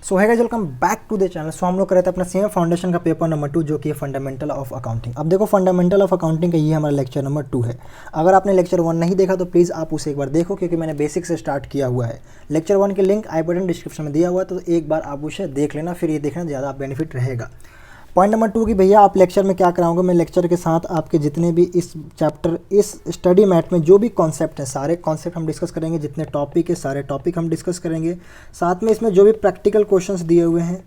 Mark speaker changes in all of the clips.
Speaker 1: सो है guys, welcome back to the channel. So हम लोग कर रहे थे अपना सेम फाउंडेशन का पेपर नंबर 2 जो कि है फंडामेंटल ऑफ अकाउंटिंग। अब देखो फंडामेंटल ऑफ अकाउंटिंग का ये हमारा लेक्चर नंबर 2 है। अगर आपने लेक्चर 1 नहीं देखा तो प्लीज़ आप उसे एक बार देखो, क्योंकि मैंने बेसिक से स्टार्ट किया हुआ है। लेक्चर 1 के लिंक आई बटन डिस्क्रिप्शन में दिया हुआ है, तो एक बार आप उसे देख लेना, फिर ये देखना ज़्यादा बेनिफिट रहेगा। पॉइंट नंबर 2 की भैया आप लेक्चर में क्या कराऊंगा, मैं लेक्चर के साथ आपके जितने भी इस चैप्टर इस स्टडी मैट में जो भी कॉन्सेप्ट हैं सारे कॉन्सेप्ट हम डिस्कस करेंगे, जितने टॉपिक है सारे टॉपिक हम डिस्कस करेंगे। साथ में इसमें जो भी प्रैक्टिकल क्वेश्चंस दिए हुए हैं,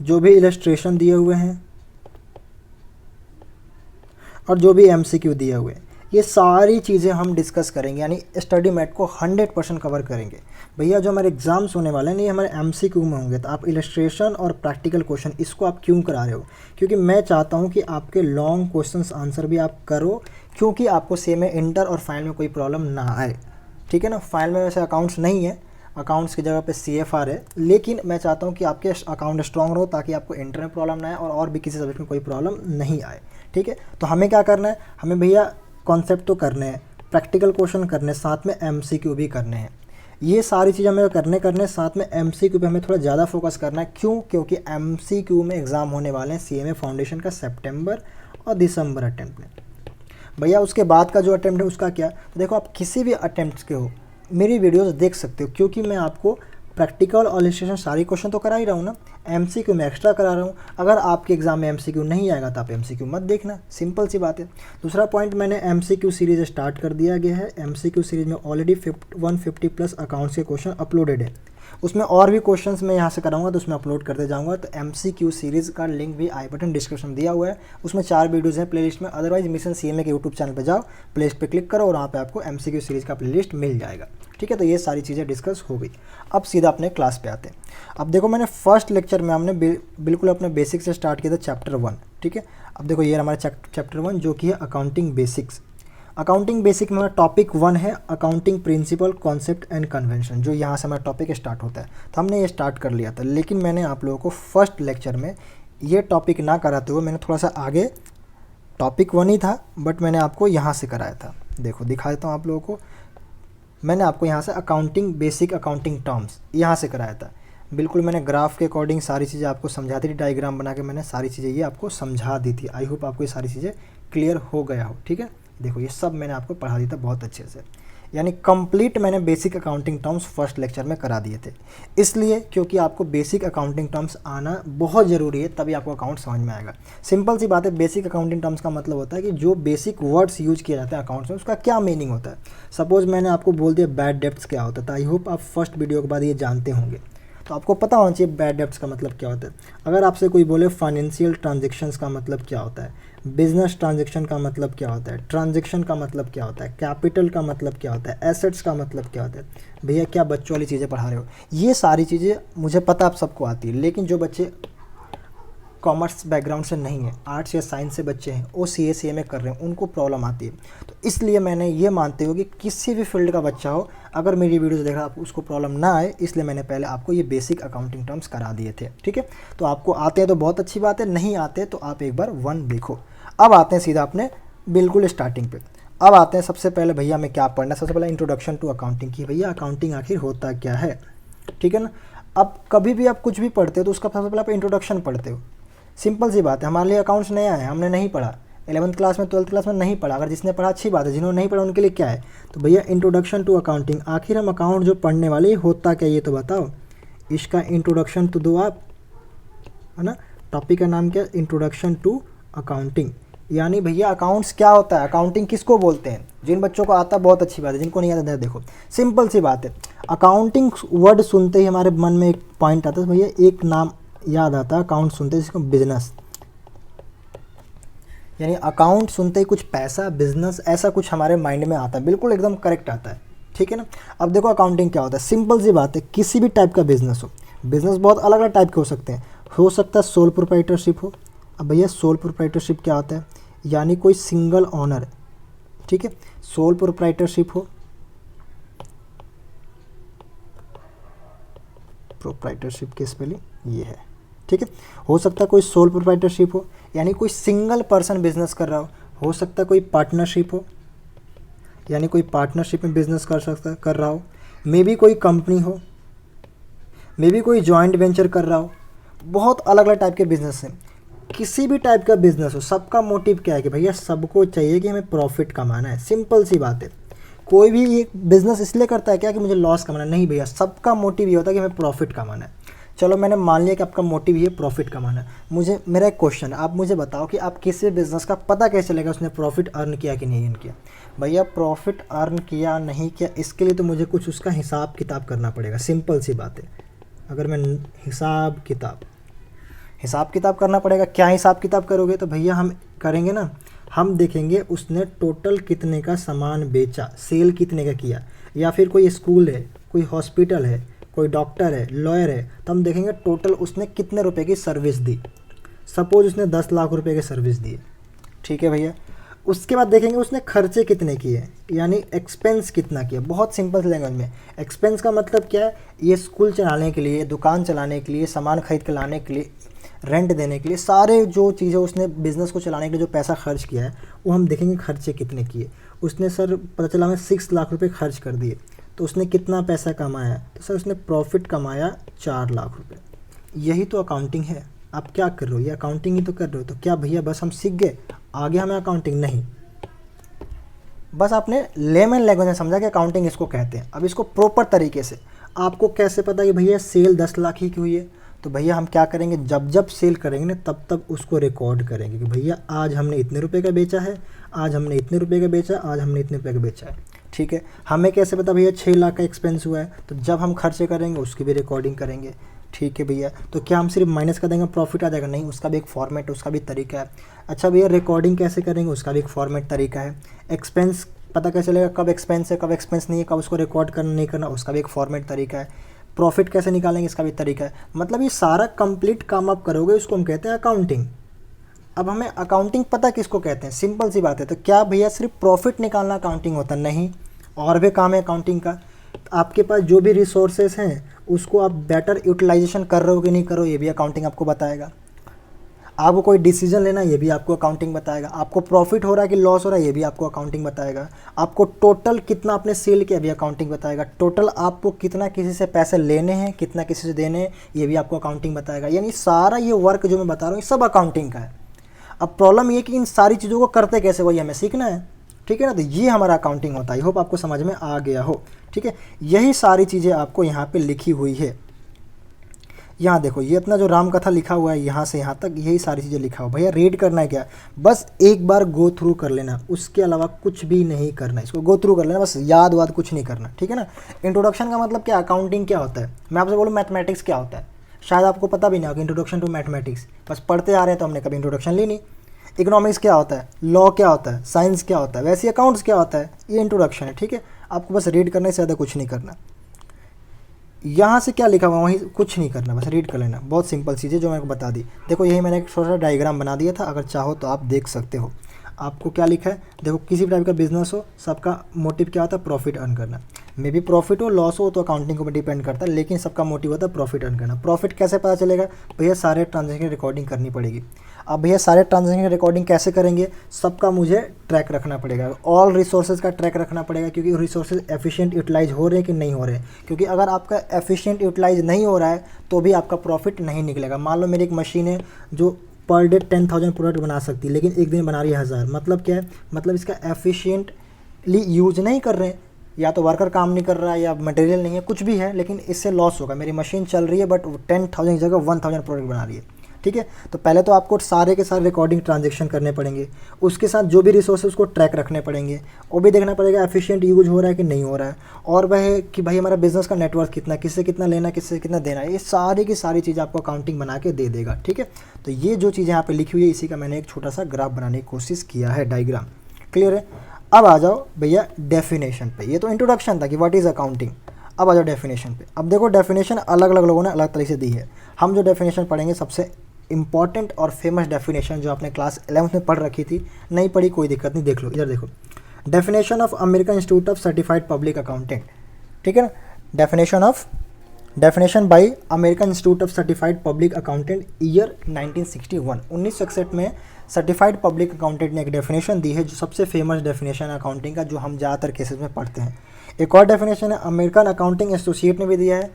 Speaker 1: जो भी इलस्ट्रेशन दिए हुए हैं और जो भी एमसीक्यू दिए हुए हैं, ये सारी चीज़ें हम डिस्कस करेंगे, यानी स्टडी मैट को 100% कवर करेंगे। भैया जो हमारे एग्जाम्स होने वाले हैं ये हमारे एमसीक्यू में होंगे, तो आप इलस्ट्रेशन और प्रैक्टिकल क्वेश्चन इसको आप क्यों करा रहे हो? क्योंकि मैं चाहता हूँ कि आपके लॉन्ग क्वेश्चंस आंसर भी आप करो, क्योंकि आपको सेम में इंटर और फाइनल में कोई प्रॉब्लम ना आए। ठीक है ना, फाइनल में वैसे अकाउंट्स नहीं है, अकाउंट्स की जगह पे सीएफआर है, लेकिन मैं चाहता हूँ कि आपके अकाउंट स्ट्रॉन्ग रहो ताकि आपको इंटर में प्रॉब्लम ना आए और भी किसी सब्जेक्ट में कोई प्रॉब्लम नहीं आए। ठीक है, तो हमें क्या करना है, हमें भैया कॉन्सेप्ट तो करने हैं, प्रैक्टिकल क्वेश्चन करने, साथ में एमसीक्यू भी करने हैं। ये सारी चीज़ें हमें करने साथ में एमसीक्यू पे हमें थोड़ा ज़्यादा फोकस करना है। क्यों? क्योंकि एमसीक्यू में एग्ज़ाम होने वाले हैं सीएमए फाउंडेशन का सितंबर और दिसंबर अटेम्प्ट में। भैया उसके बाद का जो अटेम्प्ट है उसका क्या? तो देखो आप किसी भी अटेम्प्ट के हो मेरी वीडियोस देख सकते हो, क्योंकि मैं आपको प्रैक्टिकल और इलस्ट्रेशन सारी क्वेश्चन तो करा ही रहा हूँ ना, एमसीक्यू में एक्स्ट्रा करा रहा हूँ। अगर आपके एग्जाम में एमसीक्यू नहीं आएगा तो आप एमसीक्यू मत देखना, सिंपल सी बात है। दूसरा पॉइंट, मैंने एमसीक्यू सीरीज स्टार्ट कर दिया गया है। एमसीक्यू सीरीज में ऑलरेडी 150 प्लस अकाउंट्स के क्वेश्चन अपलोडेड है, उसमें और भी क्वेश्चंस मैं यहाँ से कराऊंगा तो उसमें अपलोड करते जाऊंगा। तो एमसीक्यू सीरीज़ का लिंक भी आई बटन डिस्क्रिप्शन दिया हुआ है, उसमें 4 वीडियोज़ हैं प्लेलिस्ट में। अदरवाइज मिशन सीएमए के यूट्यूब चैनल पर जाओ, प्लेलिस्ट पे क्लिक करो और वहाँ पे आपको एमसीक्यू सीरीज़ का प्लेलिस्ट मिल जाएगा। ठीक है, तो ये सारी चीज़ें डिस्कस हो गई। अब सीधा अपने क्लास पे आते हैं। अब देखो मैंने फर्स्ट लेक्चर में हमने बिल्कुल अपने बेसिक से स्टार्ट किया था, चैप्टर 1। ठीक है, अब देखो ये हमारा चैप्टर 1 जो कि है अकाउंटिंग बेसिक्स। अकाउंटिंग बेसिक में हमारा टॉपिक 1 है accounting principle, concept and convention, जो यहाँ से हमारा टॉपिक स्टार्ट होता है। तो हमने ये स्टार्ट कर लिया था, लेकिन मैंने आप लोगों को फर्स्ट लेक्चर में ये टॉपिक ना कराते हुए मैंने थोड़ा सा आगे, टॉपिक 1 ही था बट मैंने आपको यहाँ से कराया था। देखो दिखा देता हूँ आप लोगों को, मैंने आपको यहाँ से अकाउंटिंग बेसिक अकाउंटिंग टर्म्स यहाँ से कराया था। बिल्कुल मैंने ग्राफ के अकॉर्डिंग सारी चीज़ें आपको समझा दी थी, डायग्राम बना के मैंने सारी चीज़ें ये आपको समझा दी थी। आई होप आपको ये सारी चीज़ें क्लियर हो गया हो। ठीक है, देखो ये सब मैंने आपको पढ़ा दिया था बहुत अच्छे से, यानी कंप्लीट मैंने basic accounting terms first lecture में करा दिए थे। इसलिए क्योंकि आपको बेसिक अकाउंटिंग टर्म्स आना बहुत ज़रूरी है, तभी आपको अकाउंट समझ में आएगा। सिंपल सी बात है, बेसिक अकाउंटिंग टर्म्स का मतलब होता है कि जो बेसिक वर्ड्स यूज किए जाते हैं अकाउंट्स में उसका क्या मीनिंग होता है। सपोज मैंने आपको बोल दिया बैड डेब्ट्स क्या होता है, तो आई होप आप फर्स्ट वीडियो के बाद ये जानते होंगे, तो आपको पता होना चाहिए बैड डेब्ट्स का मतलब क्या होता है। अगर आपसे कोई बोले फाइनेंशियल ट्रांजेक्शन्स का मतलब क्या होता है, बिजनेस ट्रांजैक्शन का मतलब क्या होता है, ट्रांजैक्शन का मतलब क्या होता है, कैपिटल का मतलब क्या होता है, एसेट्स का मतलब क्या होता है, भैया क्या बच्चों वाली चीज़ें पढ़ा रहे हो? ये सारी चीज़ें मुझे पता आप सबको आती है, लेकिन जो बच्चे कॉमर्स बैकग्राउंड से नहीं है, आर्ट्स या साइंस से बच्चे हैं, वो सीए कर रहे हैं, उनको प्रॉब्लम आती है। तो इसलिए मैंने ये मानते हो कि किसी भी फील्ड का बच्चा हो, अगर मेरी वीडियोस देख रहा है आप उसको प्रॉब्लम ना आए, इसलिए मैंने पहले आपको ये बेसिक अकाउंटिंग टर्म्स करा दिए थे। ठीक है, तो आपको आते हैं तो बहुत अच्छी बात है, नहीं आते तो आप एक बार 1 देखो। अब आते हैं सीधा अपने बिल्कुल स्टार्टिंग पे। अब आते हैं सबसे पहले भैया हमें क्या पढ़ना है, सबसे पहले इंट्रोडक्शन टू अकाउंटिंग की, भैया अकाउंटिंग आखिर होता क्या है। ठीक है ना, अब कभी भी आप कुछ भी पढ़ते हो तो उसका सबसे पहले आप इंट्रोडक्शन पढ़ते हो। सिंपल सी बात है, हमारे लिए अकाउंट्स नया है, हमने नहीं पढ़ा 11th क्लास में 12th क्लास में नहीं पढ़ा। अगर जिसने पढ़ा अच्छी बात है, जिन्होंने नहीं पढ़ा उनके लिए क्या है। तो भैया इंट्रोडक्शन टू अकाउंटिंग, आखिर हम अकाउंट जो पढ़ने वाले होता क्या ये तो बताओ, इसका इंट्रोडक्शन तो दो आप, है ना। टॉपिक का नाम क्या है, इंट्रोडक्शन टू अकाउंटिंग। यानी भैया अकाउंट्स क्या होता है, अकाउंटिंग किसको बोलते हैं। जिन बच्चों को आता बहुत अच्छी बात है, जिनको नहीं आता देखो सिंपल सी बात है, अकाउंटिंग वर्ड सुनते ही हमारे मन में एक पॉइंट आता है भैया, एक नाम याद आता है अकाउंट सुनते ही, जिसको बिजनेस, यानी अकाउंट सुनते ही कुछ पैसा, बिजनेस, ऐसा कुछ हमारे माइंड में आता है, बिल्कुल एकदम करेक्ट आता है। ठीक है ना। अब देखो अकाउंटिंग क्या होता है, सिंपल सी बात है, किसी भी टाइप का बिजनेस हो, बिजनेस बहुत अलग अलग टाइप के हो सकते हैं, हो सकता है सोल प्रोप्राइटरशिप हो। अब भैया सोल प्रोप्राइटरशिप क्या होता है, यानी कोई सिंगल ऑनर, ठीक है, सोल प्रोप्राइटरशिप हो, प्रोप्राइटरशिप की स्पेलिंग ये है। ठीक है, हो सकता है कोई सोल प्रोप्राइटरशिप हो, यानी कोई सिंगल पर्सन बिजनेस कर रहा हो सकता है कोई पार्टनरशिप हो, यानी कोई पार्टनरशिप में बिजनेस कर रहा हो, मे बी कोई कंपनी हो, मे बी कोई जॉइंट वेंचर कर रहा हो, बहुत अलग अलग टाइप के बिजनेस हैं। किसी भी टाइप का बिजनेस हो, सबका मोटिव क्या है कि भैया सबको चाहिए कि हमें प्रॉफिट कमाना है, सिंपल सी बात है। कोई भी एक बिजनेस इसलिए करता है क्या कि मुझे लॉस कमाना है, नहीं भैया, सबका मोटिव ये होता है कि हमें प्रॉफिट कमाना है। चलो मैंने मान लिया कि आपका मोटिव ये प्रॉफिट कमाना है। मुझे मेरा एक क्वेश्चन है, आप मुझे बताओ कि आप किसी बिजनेस का पता कैसे चलेगा उसने प्रॉफिट अर्न किया कि नहीं किया। भैया प्रॉफिट अर्न किया नहीं किया इसके लिए तो मुझे कुछ उसका हिसाब किताब करना पड़ेगा, सिंपल सी बात है। अगर मैं हिसाब किताब करना पड़ेगा। क्या हिसाब किताब करोगे, तो भैया हम करेंगे ना, हम देखेंगे उसने टोटल कितने का सामान बेचा, सेल कितने का किया, या फिर कोई स्कूल है, कोई हॉस्पिटल है, कोई डॉक्टर है, लॉयर है, तो हम देखेंगे टोटल उसने कितने रुपए की सर्विस दी। सपोज उसने 10 लाख रुपए की सर्विस दी, ठीक है भैया। उसके बाद देखेंगे उसने खर्चे कितने किए, यानी एक्सपेंस कितना किया। बहुत सिंपल लैंग्वेज में एक्सपेंस का मतलब क्या है, ये स्कूल चलाने के लिए, दुकान चलाने के लिए, सामान खरीद के लाने के लिए, रेंट देने के लिए, सारे जो चीज़ें उसने बिज़नेस को चलाने के लिए जो पैसा खर्च किया है वो हम देखेंगे खर्चे कितने किए। उसने सर पता चला हमें 6 लाख रुपए खर्च कर दिए, तो उसने कितना पैसा कमाया, तो सर उसने प्रॉफिट कमाया 4 लाख रुपए। यही तो अकाउंटिंग है। आप क्या कर रहे हो, ये अकाउंटिंग ही तो कर रहे हो। तो क्या भैया बस हम सीख गए, आगे हमें अकाउंटिंग नहीं, बस आपने लेमन लैंग्वेज में समझा कि अकाउंटिंग इसको कहते हैं। अब इसको प्रॉपर तरीके से आपको कैसे पता कि भैया सेल 10 लाख ही की हुई है, तो भैया हम क्या करेंगे, जब जब सेल करेंगे ना तब तब उसको रिकॉर्ड करेंगे कि भैया आज हमने इतने रुपए का बेचा है, आज हमने इतने रुपए का बेचा, आज हमने इतने रुपए का बेचा है, ठीक है। हमें कैसे पता भैया 6 लाख का एक्सपेंस हुआ है, तो जब हम खर्चे करेंगे उसकी भी रिकॉर्डिंग करेंगे, ठीक है भैया। तो क्या हम सिर्फ माइनस कर देंगे प्रॉफिट आ जाएगा, नहीं, उसका भी एक फॉर्मेट है, उसका भी तरीका है। अच्छा भैया रिकॉर्डिंग कैसे करेंगे, उसका भी एक फॉर्मेट तरीका है। एक्सपेंस पता कैसे चलेगा कब एक्सपेंस है कब एक्सपेंस नहीं है, कब उसको रिकॉर्ड करना नहीं करना, उसका भी एक फॉर्मेट तरीका है। प्रॉफिट कैसे निकालेंगे इसका भी तरीका है। मतलब ये सारा कंप्लीट काम आप करोगे, उसको हम कहते हैं अकाउंटिंग। अब हमें अकाउंटिंग पता किसको कहते हैं, सिंपल सी बात है। तो क्या भैया सिर्फ प्रॉफिट निकालना अकाउंटिंग होता है, नहीं, और भी काम है अकाउंटिंग का। आपके पास जो भी रिसोर्सेज हैं उसको आप बेटर यूटिलाइजेशन कर रहे हो कि नहीं कर रहे हो, ये भी अकाउंटिंग आपको बताएगा। आपको कोई डिसीजन लेना है, ये भी आपको अकाउंटिंग बताएगा। आपको प्रॉफिट हो रहा है कि लॉस हो रहा है, ये भी आपको अकाउंटिंग बताएगा। आपको टोटल कितना आपने सेल किया, भी अकाउंटिंग बताएगा। टोटल आपको कितना किसी से पैसे लेने हैं, कितना किसी से देने हैं, ये भी आपको अकाउंटिंग बताएगा। यानी सारा ये वर्क जो मैं बता रहा हूँ ये सब अकाउंटिंग का है। अब प्रॉब्लम ये कि इन सारी चीज़ों को करते कैसे, वही हमें सीखना है, ठीक है ना। तो ये हमारा अकाउंटिंग होता है। आई होप आपको समझ में आ गया हो, ठीक है। यही सारी चीज़ें आपको यहाँ पे लिखी हुई है। यहाँ देखो ये इतना जो राम कथा लिखा हुआ है यहाँ से यहाँ तक, यही सारी चीज़ें लिखा हुआ। भैया रीड करना है क्या, बस एक बार गो थ्रू कर लेना, उसके अलावा कुछ भी नहीं करना। इसको गो थ्रू कर लेना, बस याद वाद कुछ नहीं करना, ठीक है ना। इंट्रोडक्शन का मतलब क्या, अकाउंटिंग क्या होता है। मैं आपसे बोलूँ मैथमेटिक्स क्या होता है, शायद आपको पता भी नहीं होगा। इंट्रोडक्शन टू मैथमेटिक्स बस पढ़ते आ रहे हैं तो हमने कभी इंट्रोडक्शन ली नहीं। इकोनॉमिक्स क्या होता है, लॉ क्या होता है, साइंस क्या होता है, वैसे अकाउंट्स क्या होता है, ये इंट्रोडक्शन है, ठीक है। आपको बस रीड करने से ज़्यादा कुछ नहीं करना। यहाँ से क्या लिखा हुआ वहीं कुछ नहीं करना, बस रीड कर लेना। बहुत सिंपल चीज़ें जो मैंने को बता दी। देखो यही मैंने एक छोटा सा डायग्राम बना दिया था, अगर चाहो तो आप देख सकते हो। आपको क्या लिखा है, देखो किसी भी टाइप का बिजनेस हो सबका मोटिव क्या होता है, प्रॉफिट अर्न करना। मे बी प्रॉफिट हो लॉस हो तो अकाउंटिंग को डिपेंड करता है, लेकिन सबका मोटिव होता है प्रॉफिट अर्न करना। प्रॉफिट कैसे पता चलेगा, भैया सारे ट्रांजेक्शन की रिकॉर्डिंग करनी पड़ेगी। अब भैया सारे ट्रांजेक्शन की रिकॉर्डिंग कैसे करेंगे, सबका मुझे ट्रैक रखना पड़ेगा, ऑल रिसोर्सेज का ट्रैक रखना पड़ेगा, क्योंकि रिसोर्सेज एफिशिएंट यूटिलाइज हो रहे हैं कि नहीं हो रहे हैं। क्योंकि अगर आपका एफिशिएंट यूटिलाइज नहीं हो रहा है तो भी आपका प्रॉफिट नहीं निकलेगा। मान लो मेरी एक मशीन है जो पर डे 10,000 प्रोडक्ट बना सकती है, लेकिन एक दिन बना रही है 1000। मतलब क्या है, मतलब इसका एफिशिएंटली यूज नहीं कर रहे हैं, या तो वर्कर काम नहीं कर रहा है या मटेरियल नहीं है, कुछ भी है, लेकिन इससे लॉस होगा। मेरी मशीन चल रही है बट 10,000 की जगह 1000 प्रोडक्ट बना रही है, ठीक है। तो पहले तो आपको सारे के सारे रिकॉर्डिंग ट्रांजेक्शन करने पड़ेंगे, उसके साथ जो भी रिसोर्स उसको ट्रैक रखने पड़ेंगे, वो भी देखना पड़ेगा एफिशिएंट यूज हो रहा है कि नहीं हो रहा है। और वह है कि भाई हमारा बिजनेस का नेटवर्क कितना, किससे कितना लेना, किससे कितना देना है, ये सारी की सारी चीज़ आपको अकाउंटिंग बना के दे देगा, ठीक है। तो ये जो चीज़ें यहाँ पे लिखी हुई है इसी का मैंने एक छोटा सा ग्राफ बनाने की कोशिश किया है, डायग्राम, क्लियर है। अब आ जाओ भैया डेफिनेशन पे। ये तो इंट्रोडक्शन था कि व्हाट इज़ अकाउंटिंग। अब आ जाओ डेफिनेशन पे। अब देखो डेफिनेशन अलग अलग लोगों ने अलग तरीके से दी है। हम जो डेफिनेशन पढ़ेंगे सबसे इंपॉर्टेंट और फेमस डेफिनेशन जो आपने क्लास 11th में पढ़ रखी थी, नहीं पढ़ी कोई दिक्कत नहीं, देख लो इधर देखो। Definition of American institute of certified public accountant, ठीक है ना। Definition bye American institute of certified public accountant year 1961, 1961 में सर्टिफाइड पब्लिक अकाउंटेंट ने एक डेफिनेशन दी है जो सबसे फेमस डेफिनेशन है अकाउंटिंग का, जो हम ज़्यादातर केसेस में पढ़ते हैं। एक और डेफिनेशन है अमेरिकन अकाउंटिंग एसोसिएट ने भी दिया है,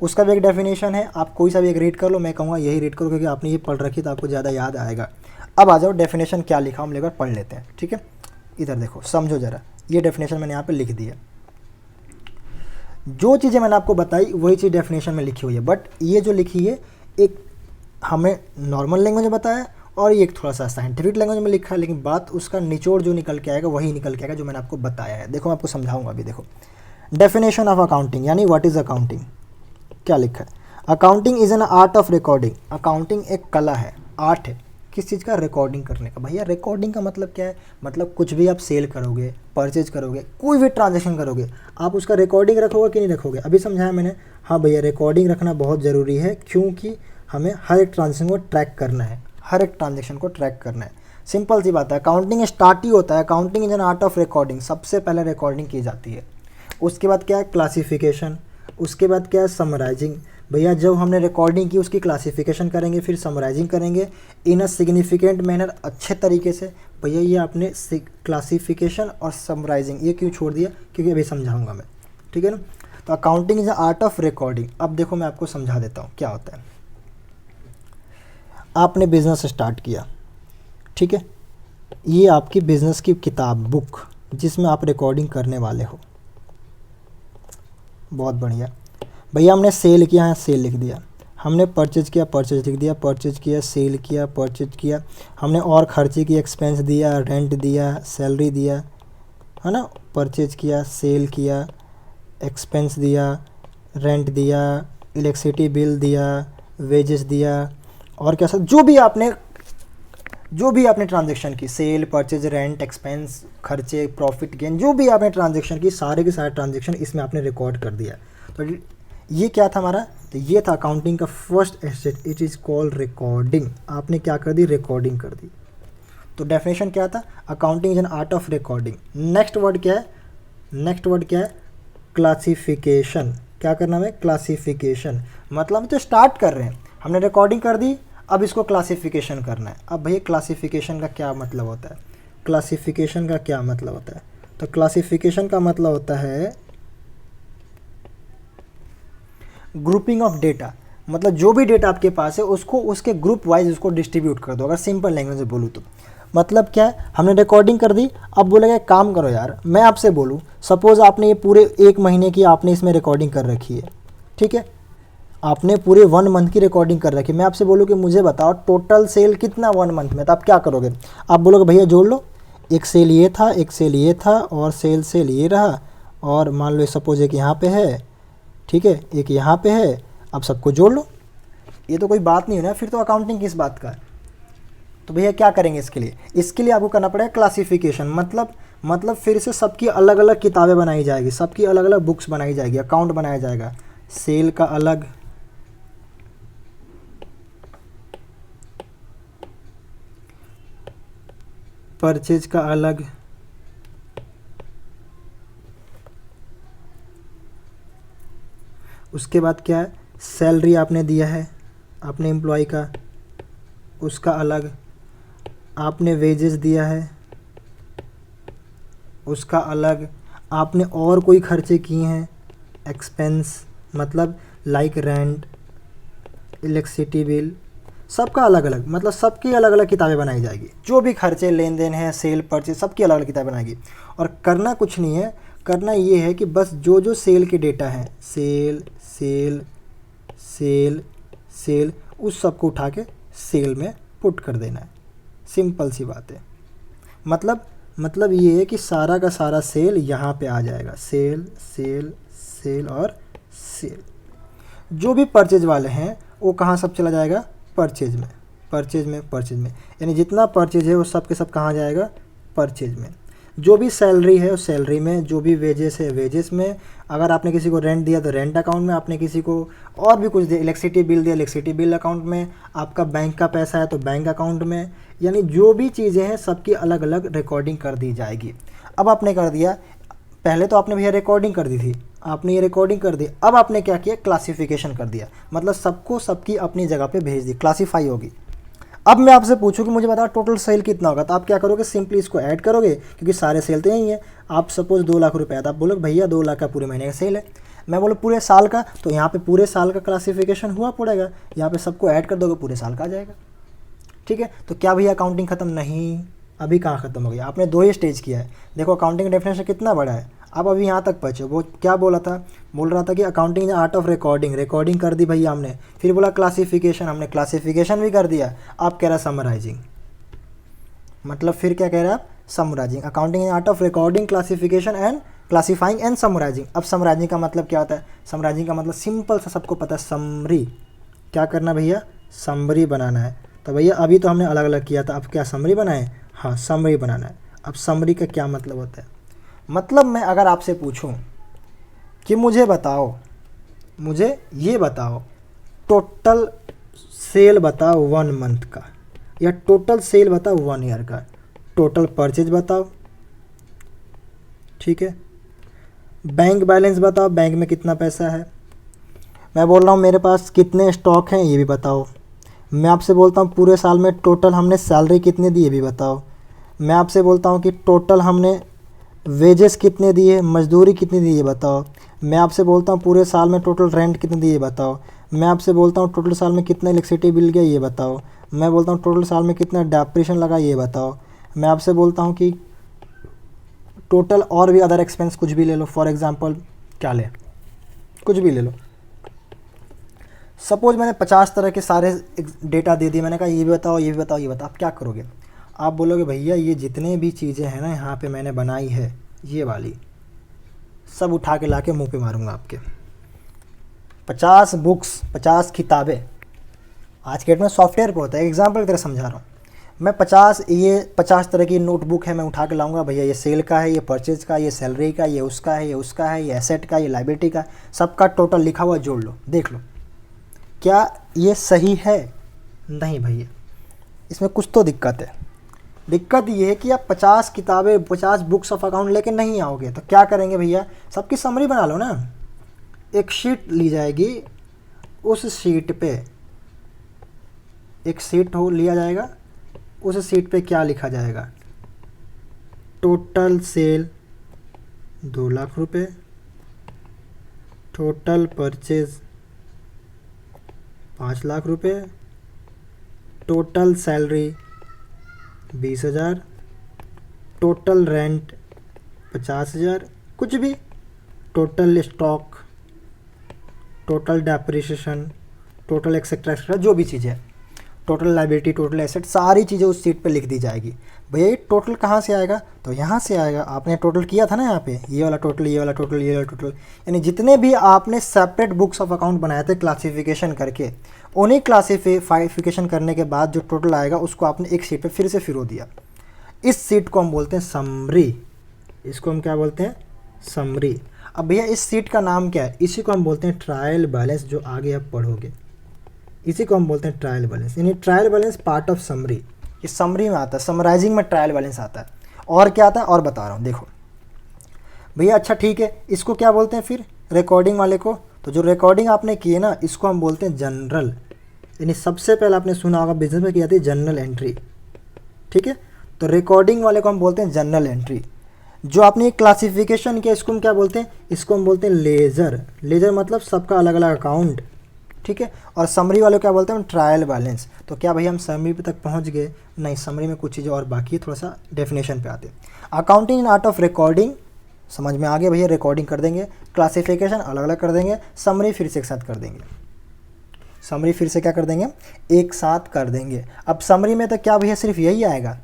Speaker 1: उसका भी एक डेफिनेशन है, आप कोई सा भी एक रीड कर लो, मैं कहूँगा यही रीड करो क्योंकि आपने ये पढ़ रखी तो आपको ज़्यादा याद आएगा। अब आ जाओ डेफिनेशन क्या लिखा हम लेकर पढ़ लेते हैं, ठीक है। इधर देखो, समझो ज़रा, ये डेफिनेशन मैंने यहाँ पे लिख दी है। जो चीज़ें मैंने आपको बताई वही चीज़ डेफिनेशन में लिखी हुई है, बट ये जो लिखी है एक हमें नॉर्मल लैंग्वेज में बताया और ये एक थोड़ा सा साइंटिफिक लैंग्वेज में लिखा है, लेकिन बात उसका निचोड़ जो निकल के आएगा वही निकल के आएगा जो मैंने आपको बताया है। देखो मैं आपको समझाऊंगा अभी। देखो डेफिनेशन ऑफ अकाउंटिंग, यानी व्हाट इज़ अकाउंटिंग, क्या लिखा है। Accounting is an art of recording. Accounting एक कला है, आर्ट है, किस चीज़ का, रिकॉर्डिंग करने का। भैया रिकॉर्डिंग का मतलब क्या है, मतलब कुछ भी आप सेल करोगे, परचेज करोगे, कोई भी ट्रांजेक्शन करोगे, आप उसका रिकॉर्डिंग रखोगे कि नहीं रखोगे। अभी समझाया मैंने। हाँ भैया रिकॉर्डिंग रखना बहुत ज़रूरी है, क्योंकि हमें हर एक ट्रांजेक्शन को ट्रैक करना है, हर एक ट्रांजेक्शन को ट्रैक करना है। सिंपल सी बात है। अकाउंटिंग स्टार्ट ही होता है, accounting is an art of recording, सबसे पहले रिकॉर्डिंग की जाती है। उसके बाद क्या है, क्लासिफिकेशन, उसके बाद क्या है, समराइजिंग। भैया जब हमने रिकॉर्डिंग की उसकी क्लासिफिकेशन करेंगे, फिर समराइजिंग करेंगे इन अ सिग्निफिकेंट मैनर, अच्छे तरीके से। भैया ये आपने क्लासिफिकेशन और समराइजिंग ये क्यों छोड़ दिया, क्योंकि अभी समझाऊंगा मैं, ठीक है ना। तो accounting is a art of recording. अब देखो मैं आपको समझा देता हूँ क्या होता है। आपने बिज़नेस स्टार्ट किया, ठीक है, ये आपकी बिज़नेस की किताब, बुक, जिसमें आप रिकॉर्डिंग करने वाले हो। बहुत बढ़िया। भैया हमने सेल किया है, सेल लिख दिया। हमने परचेज किया, परचेज लिख दिया। परचेज किया, सेल किया, परचेज किया। हमने और खर्चे की, एक्सपेंस दिया, रेंट दिया, सैलरी दिया, है ना। परचेज किया, सेल किया, एक्सपेंस दिया, रेंट दिया, इलेक्ट्रिसिटी बिल दिया, वेजेस दिया, और क्या सब जो भी आपने ट्रांजेक्शन की, सेल, परचेज, रेंट, एक्सपेंस, खर्चे, प्रॉफिट गेन, जो भी आपने ट्रांजेक्शन की, सारे के सारे ट्रांजेक्शन इसमें आपने रिकॉर्ड कर दिया। तो ये क्या था हमारा, तो ये था अकाउंटिंग का first stage, it is called recording. आपने क्या कर दी, रिकॉर्डिंग कर दी। तो डेफिनेशन क्या था, accounting is an art of recording. Next word क्या है, नेक्स्ट वर्ड क्या है, क्लासिफिकेशन। क्या करना है, क्लासिफिकेशन। मतलब तो स्टार्ट कर रहे हैं, हमने रिकॉर्डिंग कर दी, अब इसको क्लासिफिकेशन करना है। अब भैया क्लासिफिकेशन का क्या मतलब होता है, क्लासिफिकेशन का क्या मतलब होता है, तो क्लासिफिकेशन का मतलब होता है ग्रुपिंग ऑफ डेटा। मतलब जो भी डेटा आपके पास है उसको उसके ग्रुप वाइज उसको डिस्ट्रीब्यूट कर दो। अगर सिंपल लैंग्वेज में बोलूँ तो मतलब क्या है, हमने रिकॉर्डिंग कर दी, अब बोलेगा एक काम करो यार, मैं आपसे बोलूँ, सपोज़ आपने ये पूरे 1 महीने की आपने इसमें रिकॉर्डिंग कर रखी है, ठीक है, आपने पूरे 1 मंथ की रिकॉर्डिंग कर रखी है। मैं आपसे बोलूँ कि मुझे बताओ टोटल सेल कितना 1 मंथ में, तो आप क्या करोगे, आप बोलोगे भैया जोड़ लो, एक सेल ये था, एक सेल ये था, और सेल ये रहा, और मान लो सपोज एक यहाँ पे है, ठीक है, एक यहाँ पे है, अब सबको जोड़ लो। ये तो कोई बात नहीं है ना, फिर तो अकाउंटिंग किस बात का है। तो भैया क्या करेंगे इसके लिए, इसके लिए आपको करना पड़ेगा क्लासिफिकेशन। मतलब फिर से सबकी अलग अलग किताबें बनाई जाएगी, सबकी अलग अलग बुक्स बनाई जाएगी, अकाउंट बनाया जाएगा। सेल का अलग, परचेज का अलग, उसके बाद क्या है, सैलरी आपने दिया है अपने एम्प्लॉय का, उसका अलग, आपने वेजेस दिया है उसका अलग, आपने और कोई खर्चे किए हैं, एक्सपेंस, मतलब लाइक रेंट, इलेक्ट्रिसिटी बिल, सबका अलग अलग, मतलब सबकी अलग अलग किताबें बनाई जाएगी। जो भी खर्चे लेन देन है, सेल परचेज, सबकी अलग अलग किताबें बनाएगी। और करना कुछ नहीं है, करना ये है कि बस जो जो सेल के डेटा हैं, सेल सेल सेल सेल, उस सबको उठा के सेल में पुट कर देना है। सिंपल सी बात है। मतलब ये है कि सारा का सारा सेल यहाँ पे आ जाएगा, सेल सेल सेल और सेल। जो भी परचेज वाले हैं वो कहाँ सब चला जाएगा, परचेज में, परचेज में, परचेज में, यानी जितना परचेज है वो सब के सब कहाँ जाएगा, परचेज में। जो भी सैलरी है उस सैलरी में, जो भी वेजेस है वेजेस में, अगर आपने किसी को रेंट दिया तो रेंट अकाउंट में, आपने किसी को और भी कुछ दिया, इलेक्ट्रिसिटी बिल दिया, इलेक्ट्रिसिटी बिल अकाउंट में, आपका बैंक का पैसा है तो बैंक अकाउंट में, यानी जो भी चीज़ें हैं सबकी अलग अलग रिकॉर्डिंग कर दी जाएगी। अब आपने कर दिया, पहले तो आपने भैया रिकॉर्डिंग कर दी थी, आपने ये रिकॉर्डिंग कर दी, अब आपने क्या किया, क्लासिफिकेशन कर दिया, मतलब सबको सबकी अपनी जगह पे भेज दी, क्लासीफाई होगी। अब मैं आपसे पूछूं कि मुझे बताओ टोटल सेल कितना होगा, तो आप क्या करोगे, सिंपली इसको ऐड करोगे क्योंकि सारे सेल तो यही है। आप सपोज 2 लाख रुपए है तो आप बोलोगे भैया 2 लाख का पूरे महीने का सेल है। मैं बोलो पूरे साल का, तो यहाँ पे पूरे साल का क्लासिफिकेशन हुआ पड़ेगा, यहाँ पे सबको ऐड कर दोगे पूरे साल का आ जाएगा। ठीक है, तो क्या भैया अकाउंटिंग खत्म? नहीं, अभी कहाँ ख़त्म हो गया, आपने 2 ही स्टेज किया है। देखो अकाउंटिंग डेफिनेशन कितना बड़ा है, आप अभी यहाँ तक पहुँचे। वो क्या बोला था, बोल रहा था कि accounting is art of recording, recording कर दी भैया हमने। फिर बोला क्लासिफिकेशन, हमने क्लासिफिकेशन भी कर दिया। आप कह रहा समराइजिंग, मतलब फिर क्या कह रहे हैं आप, summarising. Accounting is art of recording, classification and classifying and summarising. अब समराइजिंग का मतलब क्या होता है, समराइजिंग का मतलब सिंपल सा सबको पता है, समरी। क्या करना भैया, समरी बनाना है। तो भैया अभी तो हमने अलग अलग किया था, अब क्या समरी बनाए, हाँ समरी बनाना है। अब समरी का क्या मतलब होता है, मतलब मैं अगर आपसे पूछूं कि मुझे बताओ, मुझे ये बताओ टोटल सेल बताओ 1 मंथ का, या टोटल सेल बताओ 1 ईयर का, टोटल परचेज बताओ, ठीक है, बैंक बैलेंस बताओ, बैंक में कितना पैसा है। मैं बोल रहा हूँ मेरे पास कितने स्टॉक हैं ये भी बताओ। मैं आपसे बोलता हूँ पूरे साल में टोटल हमने सैलरी कितनी दी ये भी बताओ। मैं आपसे बोलता हूँ कि टोटल हमने वेजेस कितने दिए, मजदूरी कितनी दी ये बताओ। मैं आपसे बोलता हूँ पूरे साल में टोटल रेंट कितने दिए ये बताओ। मैं आपसे बोलता हूँ टोटल साल में कितना इलेक्ट्रिसिटी बिल गया ये बताओ। मैं बोलता हूँ टोटल साल में कितना डेप्रिसिएशन लगा ये बताओ। मैं आपसे बोलता हूँ कि टोटल और भी अदर एक्सपेंस कुछ भी ले लो, फॉर एग्जांपल क्या ले, कुछ भी ले लो। सपोज मैंने 50 तरह के सारे डेटा दे दिए, मैंने कहा ये भी बताओ ये भी बताओ ये बताओ। आप क्या करोगे, आप बोलोगे भैया ये जितने भी चीज़ें हैं ना यहाँ पे मैंने बनाई है ये वाली, सब उठा के ला के मुँह पे मारूंगा आपके। 50 बुक्स, 50 किताबें, आज के डेट में सॉफ्टवेयर पे होता है, एग्जाम्पल की तरह समझा रहा हूँ मैं। 50 तरह की नोटबुक है, मैं उठा के लाऊंगा भैया, ये सेल का है, ये परचेज का, ये सैलरी का, ये उसका है, ये उसका है, ये एसेट का, ये लाइबिलिटी का, सबका टोटल लिखा हुआ जोड़ लो, देख लो क्या ये सही है। नहीं भैया, इसमें कुछ तो दिक्कत है। दिक्कत ये है कि आप 50 किताबें, 50 बुक्स ऑफ अकाउंट लेके नहीं आओगे, तो क्या करेंगे भैया, सबकी समरी बना लो ना। एक शीट ली जाएगी, उस शीट पे एक शीट हो लिया जाएगा, उस शीट पे क्या लिखा जाएगा, टोटल सेल 2 लाख रुपए, टोटल परचेज 5 लाख रुपए, टोटल सैलरी 20,000, टोटल रेंट 50,000, कुछ भी, total stock, total depreciation, total etcetera etcetera, जो भी चीज़ है, टोटल लाइबिलिटी, टोटल एसेट, सारी चीज़ें उस सीट पे लिख दी जाएगी। भैया ये टोटल कहाँ से आएगा, तो यहाँ से आएगा। आपने टोटल किया था ना यहाँ पे, ये वाला टोटल, ये वाला टोटल, ये वाला टोटल, यानी जितने भी आपने सेपरेट बुक्स ऑफ अकाउंट बनाए थे क्लासिफिकेशन करके, उन्हीं क्लासिफिकेशन करने के बाद जो टोटल आएगा उसको आपने एक शीट पे फिर से फिरो दिया। इस सीट को हम बोलते हैं समरी, इसको हम क्या बोलते हैं, समरी। अब भैया इस सीट का नाम क्या है, इसी को हम बोलते हैं ट्रायल बैलेंस, जो आगे आप पढ़ोगे इसी को हम बोलते हैं ट्रायल बैलेंस। यानी trial balance part of summary, ये समरी में आता है, समराइजिंग में ट्रायल बैलेंस आता है। और क्या आता है और बता रहा हूँ, देखो भैया। अच्छा ठीक है, इसको क्या बोलते हैं फिर, रिकॉर्डिंग वाले को, तो जो रिकॉर्डिंग आपने की है ना इसको हम बोलते हैं जनरल। यानी सबसे पहले आपने सुना होगा बिजनेस में किया था जनरल एंट्री, ठीक है, तो रिकॉर्डिंग वाले को हम बोलते हैं जनरल एंट्री। जो आपने क्लासिफिकेशन किया इसको हम क्या बोलते हैं, इसको हम बोलते हैं लेजर। लेजर मतलब सबका अलग अलग अकाउंट, ठीक है। और समरी वाले क्या बोलते हैं, ट्रायल बैलेंस। तो क्या भैया हम समरी पे तक पहुंच गए, नहीं, समरी में कुछ चीज़ें और बाकी है, थोड़ा सा डेफिनेशन पे आते हैं। Accounting in art of recording समझ में आ गया भैया, रिकॉर्डिंग कर देंगे, क्लासिफिकेशन अलग अलग कर देंगे, समरी फिर से एक साथ कर देंगे। समरी फिर से क्या कर देंगे, एक साथ कर देंगे। अब समरी में तो क्या भैया सिर्फ यही आएगा,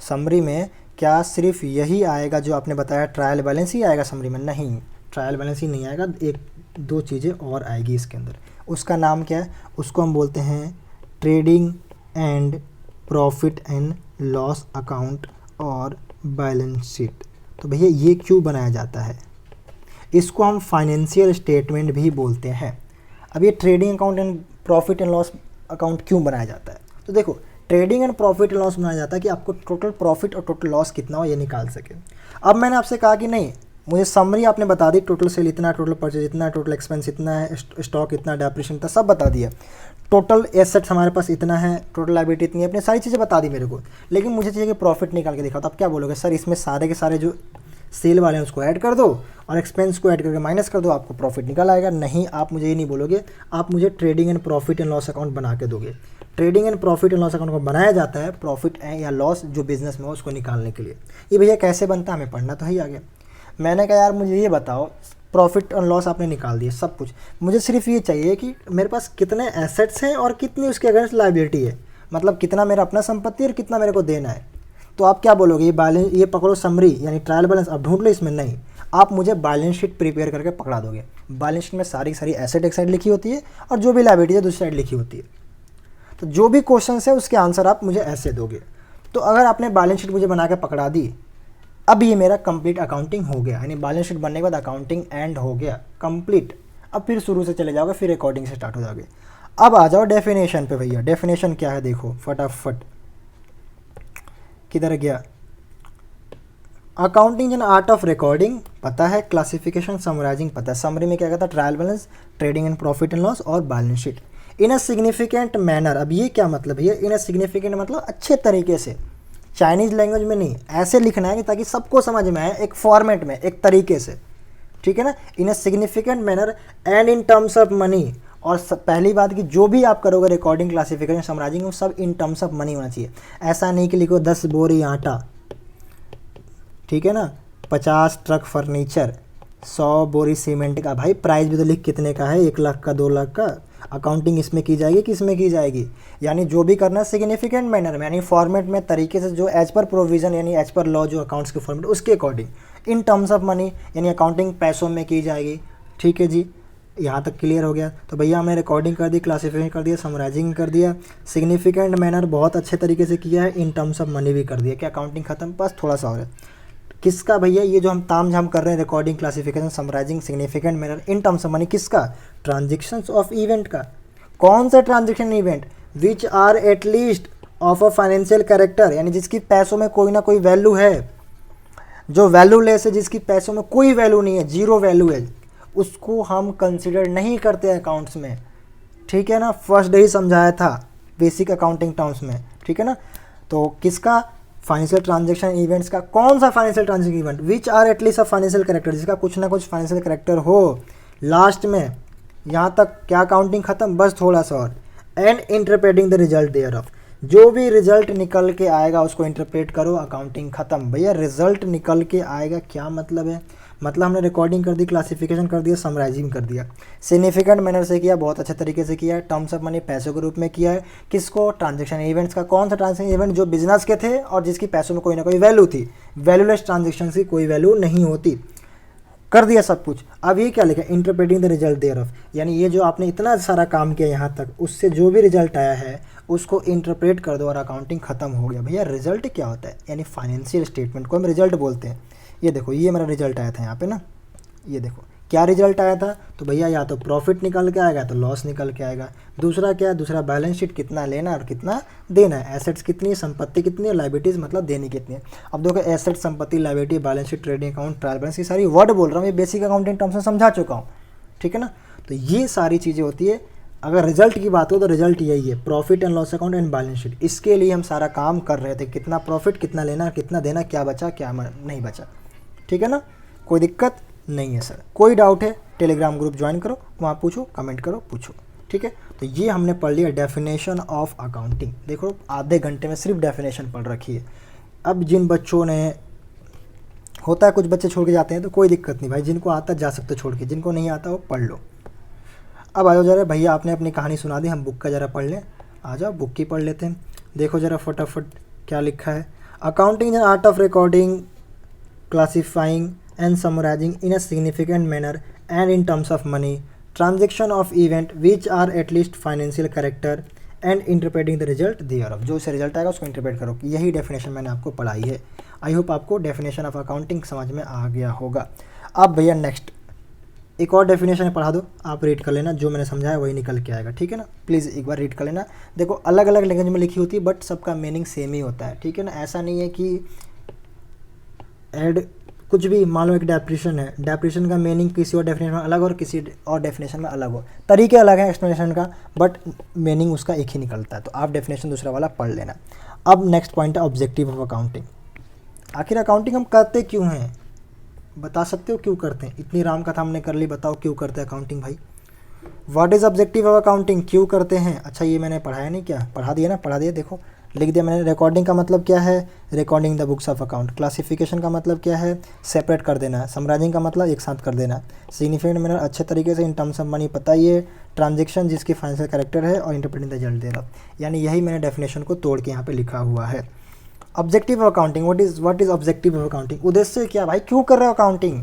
Speaker 1: समरी में क्या सिर्फ यही आएगा जो आपने बताया, ट्रायल बैलेंस ही आएगा समरी में? नहीं, ट्रायल बैलेंस ही नहीं आएगा, एक दो चीज़ें और आएगी इसके अंदर। उसका नाम क्या है, उसको हम बोलते हैं trading and profit and loss account और बैलेंस शीट। तो भैया ये क्यों बनाया जाता है, इसको हम फाइनेंशियल स्टेटमेंट भी बोलते हैं। अब ये trading account and profit and loss account क्यों बनाया जाता है, तो देखो trading and profit and loss बनाया जाता है कि आपको टोटल प्रॉफिट और टोटल लॉस कितना हो ये निकाल सके। अब मैंने आपसे कहा कि नहीं, मुझे समरी आपने बता दी, टोटल सेल इतना, टोटल परचेज इतना, टोटल एक्सपेंस इतना है, स्टॉक इतना, डेप्रिसिएशन इतना, सब बता दिया। टोटल एसेट्स हमारे पास इतना है, टोटल लायबिलिटी इतनी है, अपने सारी चीज़ें बता दी मेरे को, लेकिन मुझे चाहिए कि प्रॉफिट निकाल के दिखाओ। तो आप क्या बोलोगे, सर इसमें सारे के सारे जो सेल वाले हैं उसको ऐड कर दो और एक्सपेंस को ऐड करके माइनस कर दो, आपको प्रॉफिट निकल आएगा। नहीं, आप मुझे ये नहीं बोलोगे, आप मुझे trading and profit and loss account बना के दोगे। Trading and profit and loss account को बनाया जाता है प्रॉफिट या लॉस जो बिजनेस में हो उसको निकालने के लिए। ये भैया कैसे बनता है, हमें पढ़ना तो ही आगे। मैंने कहा यार मुझे ये बताओ, प्रॉफिट और लॉस आपने निकाल दिए सब कुछ, मुझे सिर्फ ये चाहिए कि मेरे पास कितने एसेट्स हैं और कितनी उसके अगेंस्ट लायबिलिटी है, मतलब कितना मेरा अपना संपत्ति और कितना मेरे को देना है। तो आप क्या बोलोगे, ये बैलेंस, ये पकड़ो समरी यानी ट्रायल बैलेंस, अब ढूंढ लो इसमें। नहीं, आप मुझे बैलेंस शीट प्रिपेयर करके पकड़ा दोगे। बैलेंस शीट में सारी की सारी एसेट एक साइड लिखी होती है और जो भी लायबिलिटी है दूसरी साइड लिखी होती है। तो जो भी क्वेश्चन है उसके आंसर आप मुझे ऐसे दोगे। तो अगर आपने बैलेंस शीट मुझे बना के पकड़ा दी, अब ये मेरा कंप्लीट अकाउंटिंग हो गया, यानी बैलेंस शीट बनने के बाद अकाउंटिंग एंड हो गया कंप्लीट। अब फिर शुरू से चले जाओगे, फिर रिकॉर्डिंग से स्टार्ट हो जाओगे। अब आ जाओ डेफिनेशन पे भैया। डेफिनेशन क्या है देखो फटाफट, किधर गया। Accounting an art of recording पता है, क्लासिफिकेशन समराइजिंग पता है, समरी में क्या कहता है, trial balance, trading and profit and loss और balance sheet in a significant manner. अब ये क्या मतलब है, इन अ सिग्निफिकेंट मतलब अच्छे तरीके से, चाइनीज़ लैंग्वेज में नहीं, ऐसे लिखना है कि ताकि सबको समझ में आए, एक फॉर्मेट में, एक तरीके से, ठीक है ना। In a significant manner and in terms of money. और पहली बात कि जो भी आप करोगे रिकॉर्डिंग, क्लासिफिकेशन, समराइजिंग, वो सब इन टर्म्स ऑफ मनी होना चाहिए। ऐसा नहीं कि लिखो 10 बोरी आटा, ठीक है ना, 50 ट्रक फर्नीचर, 100 बोरी सीमेंट का। भाई प्राइस भी तो लिख कितने का है, 1 लाख का, 2 लाख का। अकाउंटिंग इसमें की जाएगी, किस में की जाएगी, यानी जो भी करना है सिग्निफिकेंट मैनर में, यानी फॉर्मेट में, तरीके से, जो एज पर प्रोविज़न यानी एज पर लॉ जो अकाउंट्स के फॉर्मेट उसके according. In terms of money यानी अकाउंटिंग पैसों में की जाएगी। ठीक है जी, यहाँ तक क्लियर हो गया। तो भैया हमने रिकॉर्डिंग कर दी, क्लासिफिकेशन कर दिया, समराइजिंग कर दिया, सिग्निफिकेंट मैनर बहुत अच्छे तरीके से किया है, इन टर्म्स ऑफ मनी भी कर दिया। क्या अकाउंटिंग खत्म, बस थोड़ा सा और है। किसका भैया, ये जो हम ताम झाम कर रहे हैं, recording, classification, summarising, significant manner, in terms of money, किसका, ट्रांजेक्शन्स ऑफ इवेंट का। कौन सा transaction event, which are at least of a financial character, यानी जिसकी पैसों में कोई ना कोई वैल्यू है, जो वैल्यूलेस है, जिसकी पैसों में कोई वैल्यू नहीं है, जीरो वैल्यू है, उसको हम कंसिडर नहीं करते अकाउंट्स में। ठीक है ना, फर्स्ट डे ही समझाया था बेसिक अकाउंटिंग टर्म्स में, ठीक है ना। तो किसका, फाइनेंशियल ट्रांजेक्शन इवेंट्स का। कौन सा financial transaction event, which are at least a financial character, जिसका कुछ ना कुछ फाइनेंशियल कैरेक्टर हो। लास्ट में यहाँ तक क्या अकाउंटिंग खत्म, बस थोड़ा सा और। And interpreting the result thereof, जो भी रिजल्ट निकल के आएगा उसको इंटरप्रेट करो, अकाउंटिंग खत्म। भैया रिजल्ट निकल के आएगा क्या मतलब है, मतलब हमने रिकॉर्डिंग कर दी, क्लासिफिकेशन कर दिया, समराइजिंग कर दिया, सिग्निफिकेंट मैनर से किया, बहुत अच्छे तरीके से किया है, टर्म्स ऑफ मनी पैसों के रूप में किया है, किसको, ट्रांजेक्शन इवेंट्स का। कौन सा ट्रांजेक्शन इवेंट, जो बिजनेस के थे और जिसकी पैसों में कोई ना कोई वैल्यू थी, वैल्यूलेस ट्रांजेक्शन की कोई वैल्यू नहीं होती, कर दिया सब कुछ। अब ये क्या लिखा, interpreting the result thereof, यानी ये जो आपने इतना सारा काम किया यहाँ तक, उससे जो भी रिजल्ट आया है उसको इंटरप्रेट कर दो और अकाउंटिंग खत्म हो गया। भैया रिजल्ट क्या होता है, यानी फाइनेंशियल स्टेटमेंट को हम रिजल्ट बोलते हैं। ये देखो, ये मेरा रिजल्ट आया था यहाँ पे ना, ये देखो क्या रिजल्ट आया था, तो भैया या तो प्रॉफिट निकल के आएगा तो लॉस निकल के आएगा। दूसरा क्या है, दूसरा बैलेंस शीट, कितना लेना और कितना देना है, एसेट्स कितनी है, संपत्ति कितनी है, लायबिलिटीज़ मतलब देनी कितनी है। अब देखो एसेट, संपत्ति, liability, balance sheet, trading account, trial balance, ये सारी वर्ड बोल रहा हूँ, ये बेसिक अकाउंटिंग टर्म्स में समझा चुका हूँ, ठीक है ना। तो ये सारी चीज़ें होती है। अगर रिजल्ट की बात हो तो रिजल्ट यही है, profit and loss account and balance sheet. इसके लिए हम सारा काम कर रहे थे, कितना प्रॉफिट, कितना लेना, कितना देना, क्या बचा क्या नहीं बचा, ठीक है ना। कोई दिक्कत नहीं है सर, कोई डाउट है टेलीग्राम ग्रुप ज्वाइन करो, वहाँ पूछो, कमेंट करो, पूछो, ठीक है। तो ये हमने पढ़ लिया डेफिनेशन ऑफ अकाउंटिंग। देखो आधे घंटे में सिर्फ डेफिनेशन पढ़ रखी है। अब जिन बच्चों ने, होता है कुछ बच्चे छोड़ के जाते हैं तो कोई दिक्कत नहीं भाई, जिनको आता जा सकते छोड़ के, जिनको नहीं आता वो पढ़ लो। अब आ जाओ जरा, भैया आपने अपनी कहानी सुना दी, हम बुक का ज़रा पढ़ लें। आ जाओ बुक की पढ़ लेते हैं। देखो ज़रा फटाफट क्या लिखा है। Accounting is an art of recording, classifying and summarizing in a significant manner and in terms of money, transaction of event which are at least financial character and interpreting the result thereof। जो से result आएगा उसको interpret करो। यही definition मैंने आपको पढ़ाई है। आई होप आपको डेफिनेशन ऑफ अकाउंटिंग समझ में आ गया होगा। अब भैया नेक्स्ट एक और डेफिनेशन पढ़ा दो, आप रीड कर लेना, जो मैंने समझाया वही निकल के आएगा, ठीक है ना। प्लीज़ एक बार रीड कर लेना। देखो अलग अलग लैंग्वेज में लिखी होती है बट सबका मीनिंग सेम ही होता है, ठीक है ना। ऐसा नहीं है कि ऐड कुछ भी मान लो एक डेप्रेशन है, डेप्रेशन का मीनिंग किसी और डेफिनेशन में अलग और किसी और डेफिनेशन में अलग हो, तरीके अलग है एक्सप्लेनेशन का, बट मीनिंग उसका एक ही निकलता है। तो आप डेफिनेशन दूसरा वाला पढ़ लेना। अब नेक्स्ट पॉइंट है ऑब्जेक्टिव ऑफ अकाउंटिंग। आखिर अकाउंटिंग हम करते क्यों हैं, बता सकते हो क्यों करते हैं? इतनी राम कथा हमने कर ली, बताओ क्यों करते हैं अकाउंटिंग भाई? What is objective of accounting, क्यों करते हैं? अच्छा ये मैंने पढ़ाया नहीं क्या? पढ़ा दिया ना, पढ़ा दिया, देखो लिख दिया मैंने। रिकॉर्डिंग का मतलब क्या है? Recording the books of account. Classification का मतलब क्या है? सेपरेट कर देना। समराइजिंग का मतलब एक साथ कर देना। सिग्निफिकेंट मैंने अच्छे तरीके से इन टर्म्स ऑफ मनी पता ही है। ट्रांजेक्शन जिसकी फाइनेंशियल कैरेक्टर है, और इंटरप्रेटिंग द रिजल्ट दे रहा, यानी यही मैंने डेफिनेशन को तोड़ के यहाँ पे लिखा हुआ है। Objective of accounting, what is objective of accounting? उद्देश्य क्या भाई, क्यों कर रहे हो अकाउंटिंग?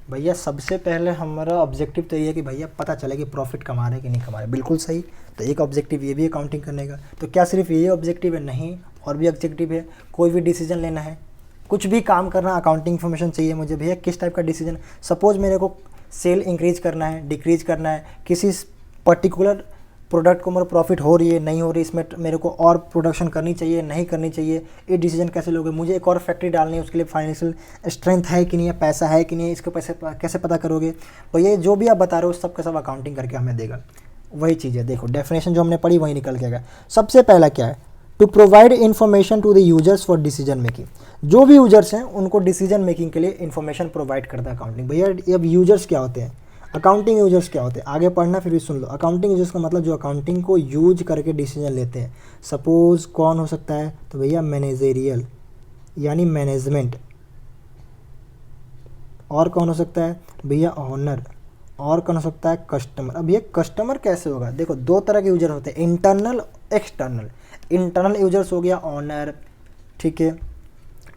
Speaker 1: भैया सबसे पहले हमारा ऑब्जेक्टिव तो ये है कि भैया पता चले कि प्रॉफिट कमा रहे कि नहीं कमा रहे। बिल्कुल सही। तो एक ऑब्जेक्टिव ये भी अकाउंटिंग करने का। तो क्या सिर्फ ये ऑब्जेक्टिव है? नहीं, और भी ऑब्जेक्टिव है। कोई भी डिसीजन लेना है, कुछ भी काम करना, अकाउंटिंग इन्फॉर्मेशन चाहिए मुझे। भैया किस टाइप का डिसीजन? सपोज मेरे को सेल इंक्रीज करना है, डिक्रीज करना है, किसी पर्टिकुलर प्रोडक्ट को मेरा प्रॉफिट हो रही है नहीं हो रही, इसमें मेरे को और प्रोडक्शन करनी चाहिए नहीं करनी चाहिए, ये डिसीजन कैसे लोगे? मुझे एक और फैक्ट्री डालनी है, उसके लिए फाइनेंशियल स्ट्रेंथ है कि नहीं है, पैसा है कि नहीं है, इसके पैसे कैसे पता करोगे? भैया जो भी आप बता रहे हो सब का सब अकाउंटिंग करके हमें देगा। वही चीज़ है, देखो डेफिनेशन जो हमने पढ़ी वही निकल के आएगा। सबसे पहला क्या है? To provide information to the users for decision making. जो भी यूजर्स हैं उनको डिसीजन मेकिंग के लिए इन्फॉर्मेशन प्रोवाइड करता है अकाउंटिंग। भैया अब यूजर्स क्या होते हैं? अकाउंटिंग यूजर्स क्या होते हैं? आगे पढ़ना फिर भी सुन लो। अकाउंटिंग यूजर्स का मतलब जो अकाउंटिंग को यूज करके डिसीजन लेते हैं। सपोज कौन हो सकता है? तो भैया मैनेजेरियल यानी मैनेजमेंट। और कौन हो सकता है? भैया ऑनर। और कौन हो सकता है? कस्टमर। अब ये कस्टमर कैसे होगा? देखो दो तरह के यूजर होते हैं, इंटरनल एक्सटर्नल। इंटरनल यूजर्स हो गया ऑनर, ठीक है,